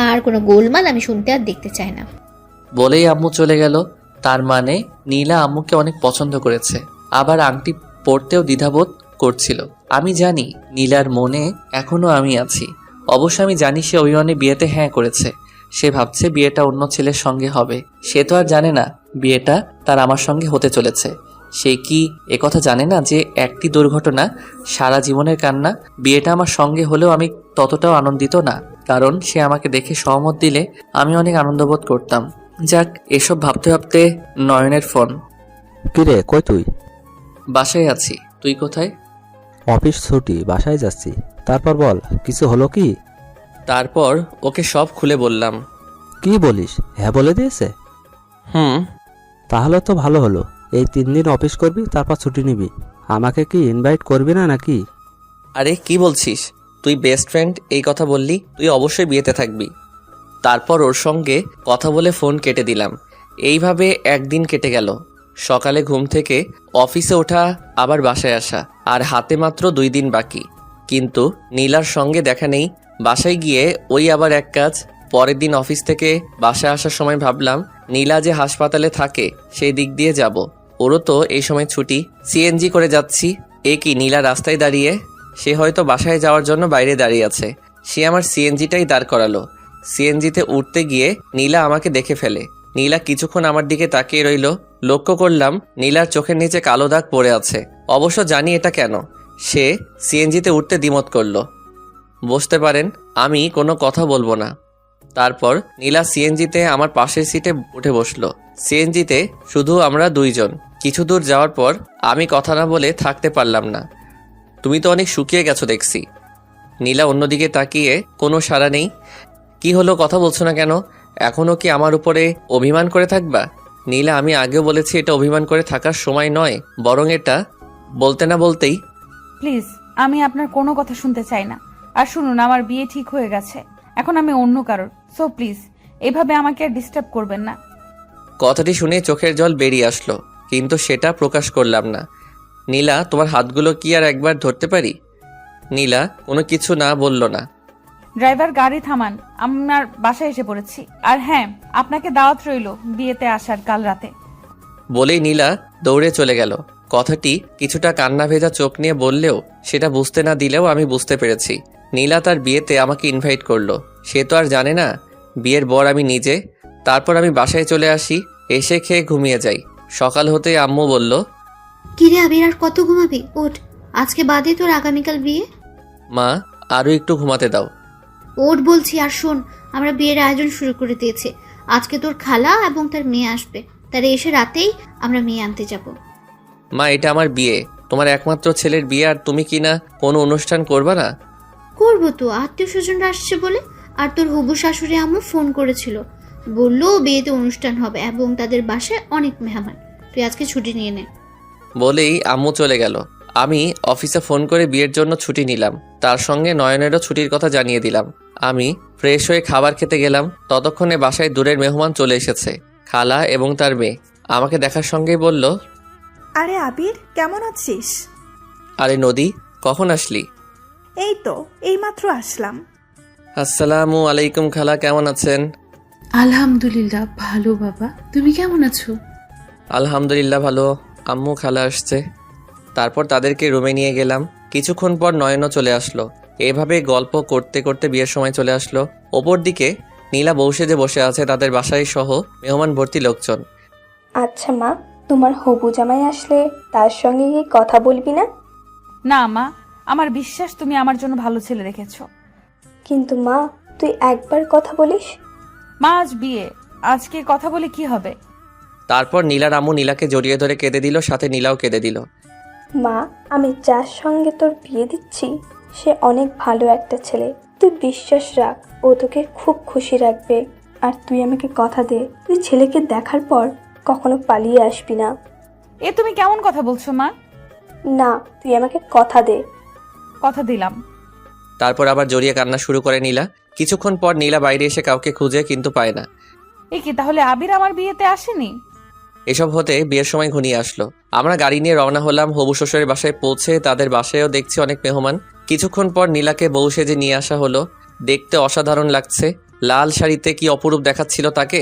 আর কোনো গোলমাল আমি শুনতে আর দেখতে চাই না। বলেই আম্মু চলে গেল। তার মানে নীলা আম্মুকে অনেক পছন্দ করেছে, আবার আংটি পরতেও দ্বিধাবোধ করছিল। আমি জানি নীলার মনে এখনো আমি আছি। অবশ্য আমি জানি সে অভিমানে বিয়েতে হ্যাঁ করেছে। সে ভাবছে বিয়েটা অন্য ছেলের সঙ্গে হবে, সে তো আর জানে না বিয়েটা তার আমার সঙ্গে হতে চলেছে। সে কি একথা জানে না যে একটি দুর্ঘটনা সারা জীবনের কান্না? বিয়েটা আমার সঙ্গে হলেও আমি ততটাও আনন্দিত না, কারণ সে আমাকে দেখে সহমত দিলে আমি অনেক আনন্দবোধ করতাম। যাক, এসব ভাবতে ভাবতে নয়নের ফোন। কিরে, কই তুই? বাসায় আছি, তুই কোথায়? অফিস ছুটি, বাসায় যাচ্ছি। তারপর বল, কিছু হলো কি? তারপর ওকে সব খুলে বললাম। কি বলিস, হ্যাঁ বলে দিয়েছে? হুম। তাহলে তো ভালো হলো। এই 3 দিন অফিস করবি, তারপর ছুটি নিবি। আমাকে কি ইনভাইট করবি না নাকি? আরে কি বলছিস? তুই বেস্ট ফ্রেন্ড এই কথা বললি, তুই অবশ্যই বিয়েতে থাকবি। তারপর ওর সঙ্গে কথা বলে ফোন কেটে দিলাম। এইভাবে একদিন কেটে গেল। সকালে ঘুম থেকে অফিসে ওঠা, আবার বাসায় আসা, আর হাতে মাত্র 2 দিন বাকি। কিন্তু নীলার সঙ্গে দেখা নেই। বাসায় গিয়ে ওই আবার এক কাজ। পরের দিন অফিস থেকে বাসায় আসার সময় ভাবলাম নীলা যে হাসপাতালে থাকে সেই দিক দিয়ে যাব। ওরও তো এই সময় ছুটি। সিএনজি করে যাচ্ছি। এ কি, নীলা রাস্তায় দাঁড়িয়ে? সে হয়তো বাসায় যাওয়ার জন্য বাইরে দাঁড়িয়ে আছে। সে আমার সিএনজিটাই দাঁড় করালো। সিএনজিতে উঠতে গিয়ে নীলা আমাকে দেখে ফেলে। নীলা কিছুক্ষণ আমার দিকে তাকিয়ে রইল। লক্ষ্য করলাম নীলার চোখের নিচে কালো দাগ পড়ে আছে। অবশ্য জানি এটা কেন। সে সিএনজিতে উঠতে দ্বিমত করলো। বুঝতে পারেন আমি কোনো কথা বলবো না। তারপর নীলা সিএনজিতে আমার পাশের সিটে উঠে বসলো। সিএনজিতে শুধু আমরা 2 জন। কিছু দূর যাওয়ার পর আমি কথা না বলে থাকতে পারলাম না। তুমি তো অনেক শুকিয়ে গেছো দেখছি। নীলা অন্যদিকে তাকিয়ে কোনো সাড়া নেই। কি হলো, কথা বলছো না কেন? এখনও কি আমার উপরে অভিমান করে থাকবা? নীলা, আমি আগেও বলেছি এটা অভিমান করে থাকার সময় নয়, বরং এটা বলতে না বলতেই। প্লিজ, আমি আপনার কোনো কথা শুনতে চাই না। আর শুনুন, আমার বিয়ে ঠিক হয়ে গেছে, এখন আমি অন্য কারোর। সো প্লিজ এভাবে আমাকে আর ডিস্টার্ব করবেন না। কথাটি শুনে চোখের জল বেরিয়ে আসলো, কিন্তু সেটা প্রকাশ করলাম না। নীলা, তোমার হাতগুলো কি আর একবার ধরতে পারি? নীলা কোনো কিছু না বলল না। ড্রাইভার, গাড়ি থামান, আমার বাসায় এসে পড়েছি। আর হ্যাঁ, আপনাকে দাওয়াত রইল বিয়েতে আসার কাল রাতে। বলেই নীলা দৌড়ে চলে গেল। কথাটি কিছুটা কান্না ভেজা চোখ নিয়ে বললেও সেটা বুঝতে না দিলেও আমি বুঝতে পেরেছি নীলা তার বিয়েতে আমাকে ইনভাইট করলো। সে তো আর জানে না বিয়ের বর আমি নিজে। তারপর আমি বাসায় চলে আসি, এসে খেয়ে ঘুমিয়ে যাই। সকাল হতে আম্মু বলল, কিরে আবির, আর কত ঘুমাবি? ওঠ, আজকে বাদে তোর আগামীকাল বিয়ে। মা আরও একটু ঘুমাতে দাও। ওঠ বলছি। আর শোন, আমরা বিয়ের আয়োজন শুরু করে দিয়েছি। আজকে তোর খালা এবং তার মেয়ে আসবে, তারা এসে রাতেই আমরা মেয়ে আনতে যাব। মা, এটা আমার বিয়ে, তোমার একমাত্র ছেলের বিয়ে, আর তুমি কি না কোনো অনুষ্ঠান করবা না? করবো তো, আত্মীয় স্বজনরা আসছে বলে। আর তোর হবু শাশুড়ি আম্মু ফোন করেছিল, বললো বিয়েতে অনুষ্ঠান হবে এবং তাদের বাসায় অনেক মেহমান। তুই আজকে ছুটি নিয়ে নে। বলেই আম্মু চলে গেল। আমি অফিসে ফোন করে বিয়ের জন্য ছুটি নিলাম, তার সঙ্গে নয়নেরও ছুটির কথা জানিয়ে দিলাম। আমি ফ্রেশ হয়ে খাবার খেতে গেলাম, ততক্ষণে বাসায় দূরের মেহমান চলে এসেছে, খালা এবং তার মেয়ে। আমাকে দেখার সঙ্গেই বলল, আরে আবির, কেমন আছিস? আরে নদী, কখন আসলি? এই তো এইমাত্র আসলাম। আসসালামু আলাইকুম খালা, কেমন আছেন? আলহামদুলিল্লাহ ভালো বাবা, তুমি কেমন আছো? আলহামদুলিল্লাহ ভালো। আম্মু খালা আসছে। তারপর তাদেরকে রুমে নিয়ে গেলাম। কিছুক্ষণ পর নয়নও চলে আসলো। এভাবে গল্প করতে করতে বিয়ের সময় চলে আসলো। ওপর দিকে নীলা বউ সেজে বসে আছে, তাদের বাসায় সহ মেহমান ভর্তি লোকজন। আচ্ছা মা, তোমার হবু জামাই আসলে তার সঙ্গে কি কথা বলবি না? না মা, আমার বিশ্বাস তুমি আমার জন্য ভালো ছেলে রেখেছো। কিন্তু মা, তুই একবার কথা বলিস। মা আজ বিয়ে, আজকে কথা বলে কি হবে? তারপর নীলার আম্মু নীলাকে জড়িয়ে ধরে কেঁদে দিল, সাথে নীলাও কেঁদে দিল। মা, আমি যার সঙ্গে তোর বিয়ে দিচ্ছি সে অনেক ভালো একটা ছেলে, তুই বিশ্বাস রাখ, ও তোকে খুব খুশি রাখবে। আর তুই আমাকে কথা দে, তুই ছেলেকে দেখার পর কখনো পালিয়ে আসবি না। এ তুমি কেমন কথা বলছো মা? না, তুই আমাকে কথা দে। কথা দিলাম। তারপর আবার জড়িয়ে কান্না শুরু করে নীলা। কিছুক্ষণ পর নীলা বাইরে এসে কাউকে খুঁজে কিন্তু পায় না। এ কি, তাহলে আবির আমার বিয়েতে আসেনি? এসব হতে বিয়ের সময় ঘনিয়ে আসলো। আমরা গাড়ি নিয়ে রওনা হলাম। হবু শ্বশুরের বাসায় পৌঁছে তাদের বাসায়ও দেখছি অনেক মেহমান। কিছুক্ষণ পর নীলাকে বউ সেজে নিয়ে আসা হলো। দেখতে অসাধারণ লাগছে, লাল শাড়িতে কি অপরূপ দেখাচ্ছিল তাকে।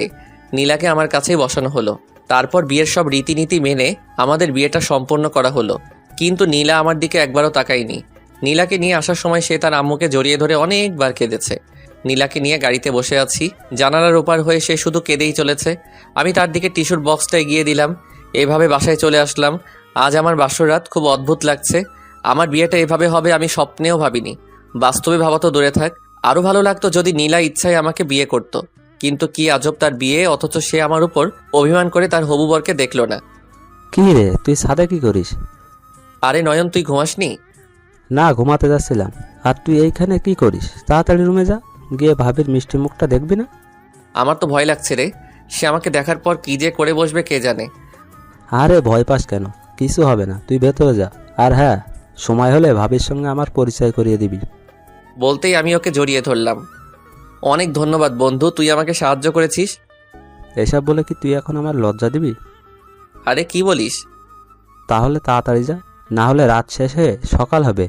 নীলাকে আমার কাছেই বসানো হলো। তারপর বিয়ের সব রীতিনীতি মেনে আমাদের বিয়েটা সম্পন্ন করা হলো। কিন্তু নীলা আমার দিকে একবারও তাকায়নি। নীলাকে নিয়ে আসার সময় সে তার আম্মুকে জড়িয়ে ধরে অনেকবার কেঁদেছে। নীলাকে নিয়ে গাড়িতে বসে আছি, জানালার ওপার হয়ে সে শুধু কেঁদেই চলেছে। আমি তার দিকে টিস্যুর বক্সটা এগিয়ে দিলাম। এভাবে বাসায় চলে আসলাম। আজ আমার বাসর রাত খুব অদ্ভুত লাগছে। আমার বিয়েটা এভাবে হবে আমি স্বপ্নেও ভাবিনি। বাস্তবে ভাবা তো দূরে থাক, আরও ভালো লাগতো যদি নীলা ইচ্ছায় আমাকে বিয়ে করত। কিন্তু কি আজব তার বিয়ে, অথচ সে আমার উপর অভিমান করে তার হবু বরকে দেখল না। কি রে, তুই ছাদে কি করিস? আরে নয়ন, তুই ঘুমাসনি? না, ঘুমাতে যাচ্ছিলাম। আর তুই এইখানে কি করিস? তাড়াতাড়ি রুমে যা, গিয়ে ভাবির মিষ্টি মুখটা দেখবি না? আমার তো ভয় লাগছে রে, সে আমাকে দেখার পর কি যে করে বসবে কে জানে। আরে ভয় পাস কেন, কিছু হবে না, তুই ভেতরে যা। আর হ্যাঁ, সময় হলে ভাবির সঙ্গে আমার পরিচয় করিয়ে দিবি। বলতেই আমি ওকে জড়িয়ে ধরলাম। অনেক ধন্যবাদ বন্ধু, তুই আমাকে সাহায্য করেছিস। এসব বলে কি তুই এখন আমার লজ্জা দিবি? আরে কি বলিস? তাহলে তাড়াতাড়ি যা, না হলে রাত শেষ হয়ে সকাল হবে।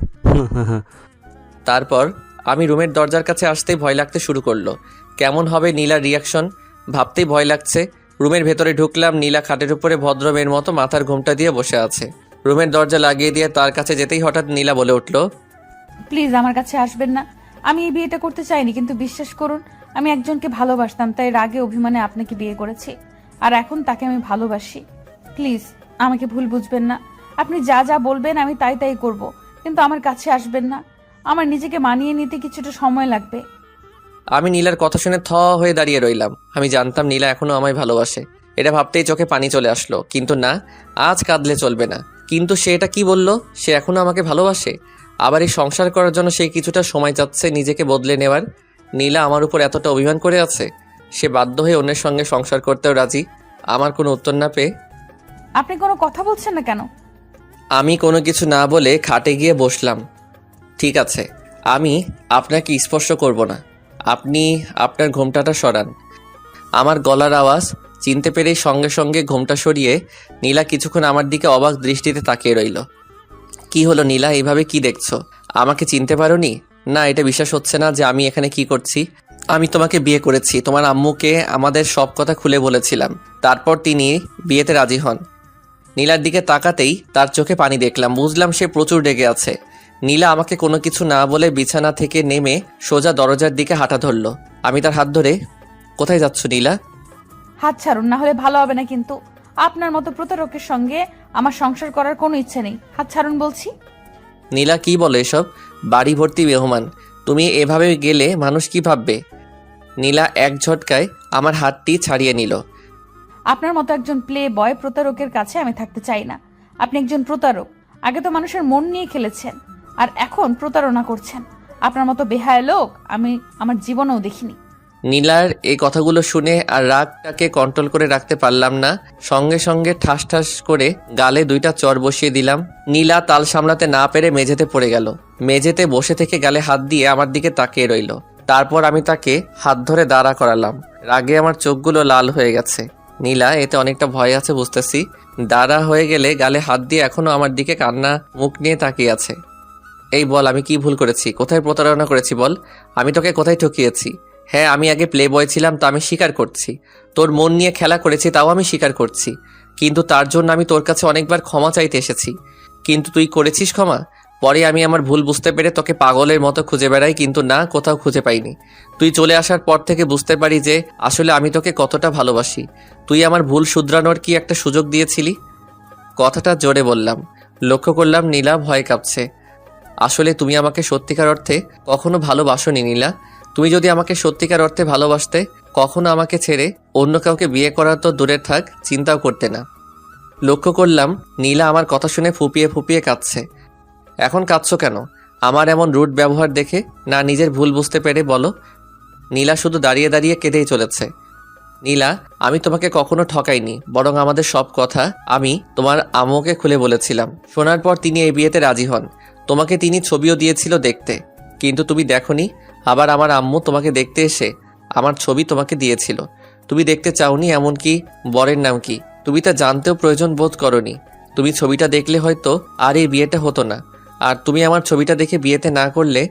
তারপর আমি রুমের দরজার কাছে আসতেই ভয় লাগতে শুরু করলো। কেমন হবে নীলার রিয়াকশন ভাবতেই ভয় লাগছে। রুমের ভেতরে ঢুকলাম। নীলা খাটের উপরে ভদ্র মেয়ের মতো মাথার ঘোমটা দিয়ে বসে আছে। রুমের দরজা লাগিয়ে দিয়ে তার কাছে যেতেই হঠাৎ নীলা বলে উঠল, প্লিজ আমার কাছে আসবেন না। আমি এই বিয়েটা করতে চাইনি, কিন্তু বিশ্বাস করুন আমি একজনকে ভালোবাসতাম, তাই রাগে অভিমানে আপনাকে বিয়ে করেছি। আর এখন তাকে আমি ভালোবাসি। প্লিজ আমাকে ভুল বুঝবেন না। আপনি যা যা বলবেন আমি তাই তাই করব, কিন্তু আমার কাছে আসবেন না। আমার নিজেকে মানিয়ে নিতে কিছুটা সময় লাগবে। আমি নীলার কথা শুনে থ হয়ে দাঁড়িয়ে রইলাম। আমি জানতাম নীলা এখনো আমায় ভালোবাসে, এটা ভাবতেই চোখে পানি চলে আসলো। কিন্তু না, আজ কাঁদলে চলবে না। কিন্তু সে এটা কি বলল? সে এখনো আমাকে ভালোবাসে? আবার এই সংসার করার জন্য সে কিছুটা সময় চাচ্ছে নিজেকে বদলে নেওয়ার। নীলা আমার উপর এতটা অভিমান করে আছে, সে বাধ্য হয়ে অন্যের সঙ্গে সংসার করতেও রাজি। আমার কোনো উত্তর না পেয়ে আপনি কোনো কথা বলছেন না কেন? আমি কোনো কিছু না বলে খাটে গিয়ে বসলাম। ঠিক আছে, আমি আপনাকে স্পর্শ করব না, আপনি আপনার ঘোমটাটা সরান। আমার গলার আওয়াজ চিনতে পেরেই সঙ্গে সঙ্গে ঘোমটা সরিয়ে নীলা কিছুক্ষণ আমার দিকে অবাক দৃষ্টিতে তাকিয়ে রইল। কি হলো নীলা, এইভাবে কি দেখছো? আমাকে চিনতে পারোনি? না, এটা বিশ্বাস হচ্ছে না যে আমি এখানে কি করছি। আমি তোমাকে বিয়ে করেছি, তোমার আম্মুকে আমাদের সব কথা খুলে বলেছিলাম। তারপর তিনি বিয়েতে রাজি হন। নীলার দিকে তাকাতেই তার চোখে পানি দেখলাম, বুঝলাম সে প্রচুর রেগে আছে। নীলা আমাকে কোনো কিছু না বলে বিছানা থেকে নেমে সোজা দরজার দিকে হাঁটা ধরলো। আমি তার হাত ধরে, কোথায় যাচ্ছ নীলা? হাত ছাড়ুন, না হলে ভালো হবে না। কিন্তু আপনার মতো প্রতারকের সঙ্গে আমার সংসার করার কোনো ইচ্ছে নেই। হাত ছাড়ুন বলছি। নীলা কি বলে এসব? বাড়ি ভর্তি মেহমান, তুমি এভাবে গেলে মানুষ কি ভাববে? নীলা এক ঝটকায় আমার হাতটি ছাড়িয়ে নিল। আপনার মতো একজন প্লে বয় প্রতারকের কাছে আমি থাকতে চাই না। আপনি একজন প্রতারক। আগে তো মানুষের মন নিয়ে খেলেছেন, আর এখন প্রতারণা করছেন। আপনার মতো বেহায়া লোক আমি আমার জীবনেও দেখিনি। নীলার এই কথাগুলো শুনে আর রাগটাকে কন্ট্রোল করে রাখতে পারলাম না। সঙ্গে সঙ্গে ঠাস ঠাস করে গালে 2টা চড় বসিয়ে দিলাম। নীলা তাল সামলাতে না পেরে মেঝেতে পড়ে গেল। মেঝেতে বসে থেকে গালে হাত দিয়ে আমার দিকে তাকিয়ে রইল। তারপর আমি তাকে হাত ধরে দাঁড়া করালাম। রাগে আমার চোখগুলো লাল হয়ে গেছে। নীলা এতে অনেকটা ভয় আছে বুঝতেছি। দাঁড়া হয়ে গেলে গালে হাত দিয়ে এখনো আমার দিকে কান্না মুখ নিয়ে তাকিয়ে আছে। এই বল, আমি কি ভুল করেছি? কোথায় প্রতারণা করেছি বল? আমি তোকে কোথায় ঠকিয়েছি? হ্যাঁ, আমি আগে প্লে বয় ছিলাম, তা আমি স্বীকার করছি। তোর মন নিয়ে খেলা করেছি, তাও আমি স্বীকার করছি। কিন্তু তার জন্য আমি তোর কাছে অনেকবার ক্ষমা চাইতে এসেছি, কিন্তু তুই করেছিস ক্ষমা? পরে আমি আমার ভুল বুঝতে পেরে তোকে পাগলের মতো খুঁজে বেড়াই, কিন্তু না, কোথাও খুঁজে পাইনি। তুই চলে আসার পর থেকে বুঝতে পারি যে আসলে আমি তোকে কতটা ভালোবাসি। তুই আমার ভুল শুধরানোর কি একটা সুযোগ দিয়েছিলি? কথাটা জোরে বললাম। লক্ষ্য করলাম নীলা ভয় কাঁপছে। আসলে তুমি আমাকে সত্যিকার অর্থে কখনো ভালোবাসোনি নীলা। তুমি যদি আমাকে সত্যিকার অর্থে ভালোবাসতে, কখনো আমাকে ছেড়ে অন্য কাউকে বিয়ে করা তো দূরের থাক, চিন্তাও করতে না। লক্ষ্য করলাম নীলা আমার কথা শুনে ফুপিয়ে ফুপিয়ে কাঁদছে। এখন কাঁদছো কেন? আমার এমন রুড ব্যবহার দেখে, না নিজের ভুল বুঝতে পেরে? বলো। নীলা শুধু দাঁড়িয়ে দাঁড়িয়ে কেঁদেই চলেছে। নীলা, আমি তোমাকে কখনো ঠকাইনি, বরং আমাদের সব কথা আমি তোমার আম্মুকে খুলে বলেছিলাম। শোনার পর তিনি এই বিয়েতে রাজি হন। তোমাকে তিনি ছবিও দিয়েছিল দেখতে, কিন্তু তুমি দেখোনি। আবার আমার আম্মু তোমাকে দেখতে এসে আমার ছবি তোমাকে দিয়েছিল, তুমি দেখতে চাওনি। এমনকি বরের নাম কি তুমি তা জানতেও প্রয়োজন বোধ করনি। তুমি ছবিটা দেখলে হয়তো আর এই বিয়েটা হতো না। আর তুমি আমার ছবিটা দেখে বিয়েতে না করলে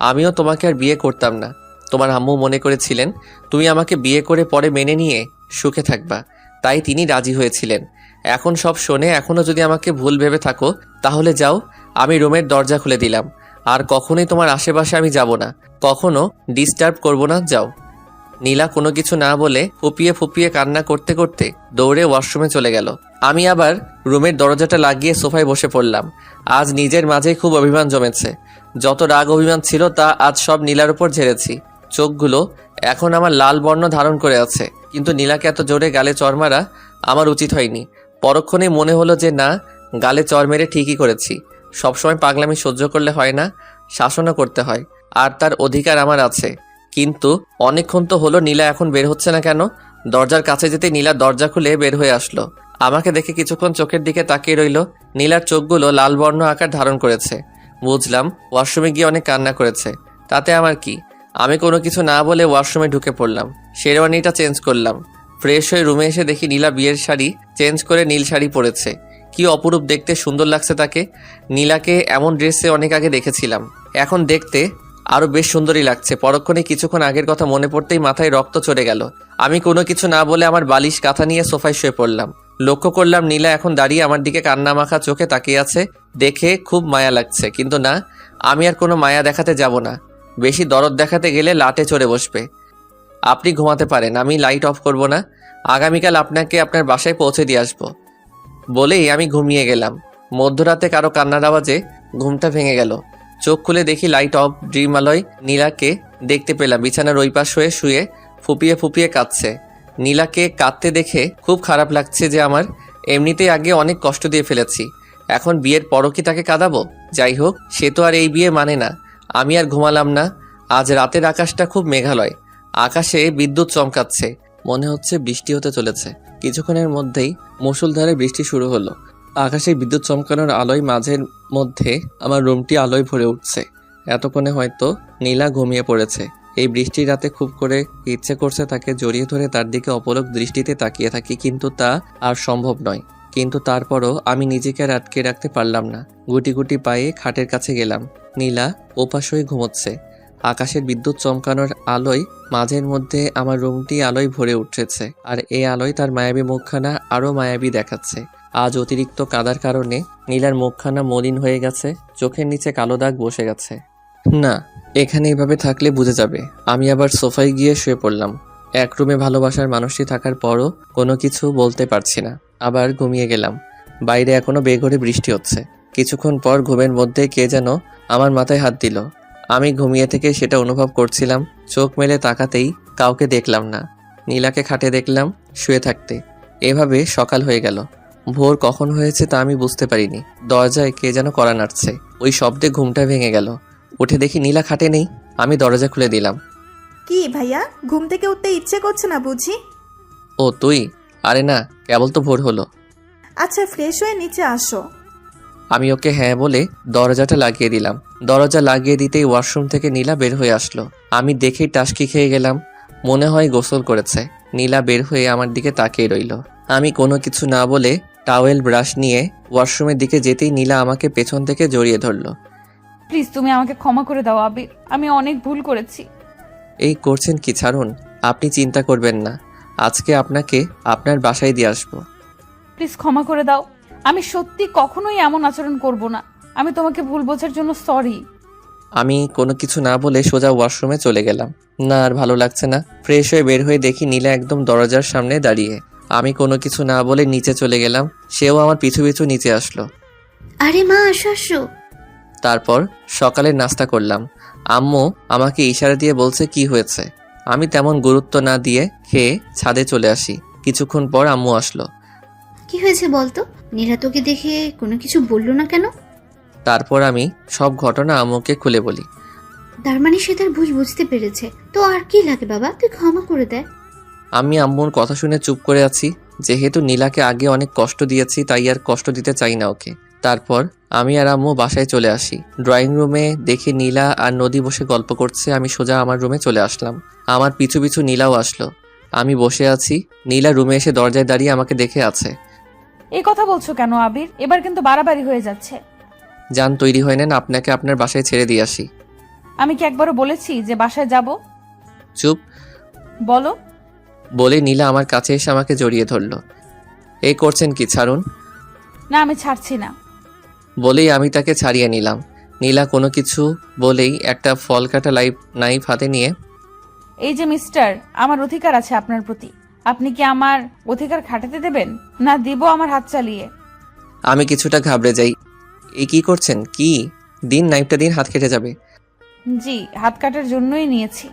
আমিও তোমাকে আর বিয়ে করতাম না। তোমার আম্মু মনে করেছিলেন তুমি আমাকে বিয়ে করে পরে মেনে নিয়ে সুখে থাকবা, তাই তিনি রাজি হয়েছিলেন। এখন সব শোনে এখনো যদি আমাকে ভুল ভেবে থাকো, তাহলে যাও। আমি রুমের দরজা খুলে দিলাম। আর কখনোই তোমার আশেপাশে আমি যাব না, কখনো ডিস্টার্ব করব না, যাও। নীলা কোনো কিছু না বলে ফুপিয়ে ফুপিয়ে কান্না করতে করতে দৌড়ে ওয়াশরুমে চলে গেল। আমি আবার রুমের দরজাটা লাগিয়ে সোফায় বসে পড়লাম। আজ নিজের মাঝেই খুব অভিমান জমেছে। যত রাগ অভিমান ছিল তা আজ সব নীলার উপর ঝেড়েছি। চোখগুলো এখন আমার লাল বর্ণ ধারণ করে আছে, কিন্তু নীলাকে এত জোরে গালে চড় মারা আমার উচিত হয়নি। পরক্ষণেই মনে হলো যে না, গালে চড় মেরে ঠিকই করেছি। সবসময় পাগলামি সহ্য করলে হয় না, শাসনও করতে হয়, আর তার অধিকার আমার আছে। কিন্তু অনেকক্ষণ তো হলো, নীলা এখন বের হচ্ছে না কেন? দরজার কাছে যেতে নীলা দরজা খুলে বের হয়ে আসলো। আমাকে দেখে কিছুক্ষণ চোখের দিকে তাকিয়ে রইল। নীলার চোখগুলো লাল বর্ণ আকার ধারণ করেছে। বুঝলাম ওয়াশরুমে গিয়ে অনেক কান্না করেছে। তাতে আমার কি? আমি কোনো কিছু না বলে ওয়াশরুমে ঢুকে পড়লাম। শেরওয়ানিটা চেঞ্জ করলাম। ফ্রেশ হয়ে রুমে এসে দেখি নীলা বিয়ের শাড়ি চেঞ্জ করে নীল শাড়ি পরেছে। কি অপরূপ দেখতে, সুন্দর লাগছে তাকে। নীলাকে এমন ড্রেসে অনেক আগে দেখেছিলাম, এখন দেখতে আরো বেশ সুন্দরই লাগছে। পরক্ষণে কিছুক্ষণ আগের কথা মনে পড়তেই মাথায় রক্ত চড়ে গেল। আমি কোনো কিছু না বলে আমার বালিশ কাঁথা নিয়ে সোফায় শুয়ে পড়লাম। লক্ষ্য করলাম নীলা এখন দাঁড়িয়ে আমার দিকে কান্না মাখা চোখে তাকিয়ে আছে। দেখে খুব মায়া লাগছে, কিন্তু না, আমি আর কোনো মায়া দেখাতে যাব না। বেশি দরদ দেখাতে গেলে লাটে চড়ে বসবে। আপনি ঘুমাতে পারেন, আমি লাইট অফ করব না। আগামীকাল আপনাকে আপনার বাসায় পৌঁছে দিয়ে আসবো। বলেই আমি ঘুমিয়ে গেলাম। মধ্যরাতে কারো কান্নার আওয়াজে ঘুমটা ভেঙে গেল। চোখ খুলে দেখি লাইট অফ। ড্রিম আলোয় নীলাকে দেখতে পেলাম বিছানার ওই পাশ হয়ে শুয়ে ফুপিয়ে ফুপিয়ে কাঁদছে। নীলাকে কাঁদতে দেখে খুব খারাপ লাগছে যে আমার। এমনিতেই আগে অনেক কষ্ট দিয়ে ফেলেছি, এখন বিয়ের পরও কি তাকে কাঁদাবো? যাই হোক, সে তো আর এই বিয়ে মানে না। আমি আর ঘুমালাম না। আজ রাতের আকাশটা খুব মেঘালয়। আকাশে বিদ্যুৎ চমকাচ্ছে, মনে হচ্ছে বৃষ্টি হতে চলেছে। কিছুক্ষণের মধ্যেই মুষলধারে বৃষ্টি শুরু হলো। আকাশে বিদ্যুৎ চমকানোর আলোয় মাঝের মধ্যে আমার রুমটি আলোয় ভরে উঠছে। এতক্ষণে হয়তো নীলা ঘুমিয়ে পড়েছে। এই বৃষ্টির রাতে খুব করে ইচ্ছে করছে তাকে জড়িয়ে ধরে তার দিকে অপলক দৃষ্টিতে তাকিয়ে থাকি, কিন্তু তা আর সম্ভব নয়। কিন্তু তারপরও আমি নিজেকে আর আটকে রাখতে পারলাম না। গুটি গুটি পায়ে খাটের কাছে গেলাম। নীলা ওপাশ হয়ে ঘুমোচ্ছে। আকাশের বিদ্যুৎ চমকানোর আলোয় মাঝের মধ্যে আমার রুমটি আলোয় ভরে উঠেছে, আর এই আলোয় তার মায়াবী মুখখানা আরো মায়াবী দেখাচ্ছে। আজ অতিরিক্ত কাদার কারণে নীলার মুখখানা মলিন হয়ে গেছে, চোখের নিচে কালো দাগ বসে গেছে। না, এখানে এভাবে থাকলে বুঝে যাবে। আমি আবার সোফায় গিয়ে শুয়ে পড়লাম। এক রুমে ভালোবাসার মানুষটি থাকার পরও কোনো কিছু বলতে পারছি না। আবার ঘুমিয়ে গেলাম। বাইরে এখনো বেঘরে বৃষ্টি হচ্ছে। কিছুক্ষণ পর ঘুমের মধ্যে কে যেন আমার মাথায় হাত দিল। আমি ঘুমিয়ে থেকে সেটা অনুভব করছিলাম। চোখ মেলে তাকাতেই কাউকে দেখলাম না। নীলাকে খাটে দেখলাম শুয়ে থাকতে। এভাবে সকাল হয়ে গেল। ভোর কখন হয়েছে তা আমি বুঝতে পারিনি। দরজায় কে যেন কড়া নাড়ছে। ওই শব্দে ঘুমটা ভেঙে গেল। উঠে দেখি নীলা খাটে নেই। আমি দরজা খুলে দিলাম। কি ভাইয়া, ঘুম থেকে উঠতে ইচ্ছে করছে না বুঝি? ও তুই? আরে না, কেবল তো ভোর হলো। আচ্ছা, ফ্রেশ হয়ে নিচে আসো। আমি ওকে হ্যাঁ বলে দরজাটা লাগিয়ে দিলাম। দরজা লাগিয়ে দিতেই ওয়াশরুম থেকে নীলা বের হয়ে আসলো। আমি দেখেই টাসকি খেয়ে গেলাম। মনে হয় গোসল করেছে। নীলা বের হয়ে আমার দিকে তাকিয়ে রইল। আমি কোনো কিছু না বলে টাওয়েল ব্রাশ নিয়ে ওয়াশরুমের দিকে যেতেই নীলা আমাকে পেছন থেকে জড়িয়ে ধরলো। প্লিজ তুমি আমাকে ক্ষমা করে দাও আবির, আমি অনেক ভুল করেছি। এই করছেন কি, ছাড়ুন। আপনি চিন্তা করবেন না, আজকে আপনাকে আপনার বাসায় দিয়ে আসবো। প্লিজ ক্ষমা করে দাও, আমি সত্যি কখনোই এমন আচরণ করব না। আমি তোমাকে ভুল বোঝার জন্য সরি। আমি কোনো কিছু না বলে সোজা ওয়াশরুমে চলে গেলাম। না আর ভালো লাগছে না। ফ্রেশ হয়ে বের হয়ে দেখি নীলা একদম দরজার সামনে দাঁড়িয়ে। আমি কোনো কিছু না বলে নিচে চলে গেলাম। সেও আমার পিছু পিছু নিচে আসলো। আরে মা, আসো আসো। তারপর সকালের নাস্তা করলাম। আম্মু আমাকে ইশারা দিয়ে বলছে কি হয়েছে। আমি তেমন গুরুত্ব না দিয়ে খেয়ে ছাদে চলে আসি। কিছুক্ষণ পর আম্মু আসলো। কি হয়েছে বলতো? নীলা তোকে দেখে কোনো কিছু বললো না কেন? তারপর আমি সব ঘটনা আম্মুকে খুলে বলি। তার মানে সে তার ভুল বুঝতে পেরেছে। তো আর কি লাগে বাবা, তুই ক্ষমা করে দে। আমি আম্মুর কথা শুনে চুপ করে আছি। যেহেতু নীলাকে আগে অনেক কষ্ট দিয়েছি, তাই আর কষ্ট দিতে চাই না ওকে। তারপর আমি আর আম্মু বাসায় চলে আসি। ড্রয়িং রুমে দেখি নীলা আর নদী বসে গল্প করছে। আমি সোজা আমার রুমে চলে আসলাম। আমার পিছু পিছু নীলাও আসলো। আমি বসে আছি, নীলা রুমে এসে দরজায় দাঁড়িয়ে আমাকে দেখে আছে। এই কথা বলছো কেন আবির? এবার কিন্তু বাড়াবাড়ি হয়ে যাচ্ছে। যান, তৈরি হয়ে নেন, আপনাকে আপনার বাসায় ছেড়ে দিয়ে আসি। আমি কি একবারও বলেছি যে বাসায় যাব? চুপ। বলো। বলে নীলা আমার কাছে এসে আমাকে জড়িয়ে ধরলো। এই করছেন কি, ছাড়ুন। না, আমি ছাড়ছি না। বলেই আমি তাকে ছাড়িয়ে নিলাম। নীলা কোনো কিছু বলেই একটা ফল কাটা নাইফ হাতে নিয়ে, এই যে মিস্টার, আমার অধিকার আছে আপনার প্রতি। আপনি কি আমার অধিকার খাটাতে দেবেন, না দিব আমার হাত চালিয়ে? আমি কিছুটা ঘাবড়ে যাই। এই কি করছেন? কি দিন, নাইফটা দিন, হাত কেটে যাবে। জি, হাত কাটার জন্যই নিয়েছি।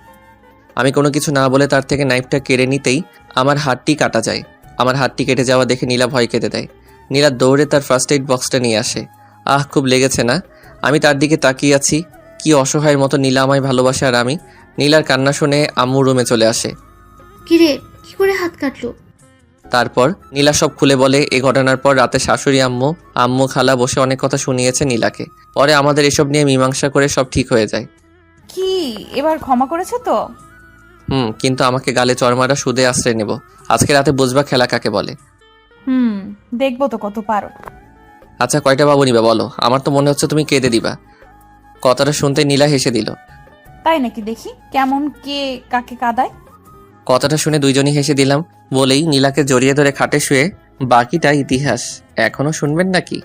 আমি কোনো কিছু না বলে তার থেকে নাইফটা কেড়ে নিতেই আমার হাতটি কাটা যায়। আমার হাতটি কেটে যাওয়া দেখে নীলা ভয় কেঁদে দেয়। নীলা দৌড়ে তার ফার্স্ট এইড বক্সটা নিয়ে আসে। আহ, খুব লেগেছে না? আমি তার দিকে তাকিয়ে আছি। কি অসহায়ের মতো নীলা আমায় ভালোবাসে আর আমি। নীলার কান্না শুনে আম্মু রুমে চলে আসে। কিরে, কি করে হাত কাটলো? তারপর নীলা সব খুলে বলে। এ ঘটনার পর রাতে শাশুড়ি আম্মু খালা বসে অনেক কথা শুনিয়েছে নীলাকে। পরে আমাদের এসব নিয়ে মীমাংসা করে সব ঠিক হয়ে যায়। কি এবার ক্ষমা করেছে তো? কিন্তু আমাকে গালে চড়মারা সুদে আশ্রয় নেব। আজকে রাতে বুঝবা খেলা কাকে বলে। দেখবো তো কত পারো। আচ্ছা, কয়টা বাবু নিবে বলো? আমার তো মনে হচ্ছে তুমি কেঁদে দিবা। কথাটা শুনতে নীলা হেসে দিল। তাই নাকি? দেখি কেমন কে কাকে কাঁদায়। কথাটা শুনে দুইজনই হেসে দিলাম। বলেই নীলাকে জড়িয়ে ধরে খাটে শুয়ে বাকিটা ইতিহাস। এখনো শুনবেন নাকি?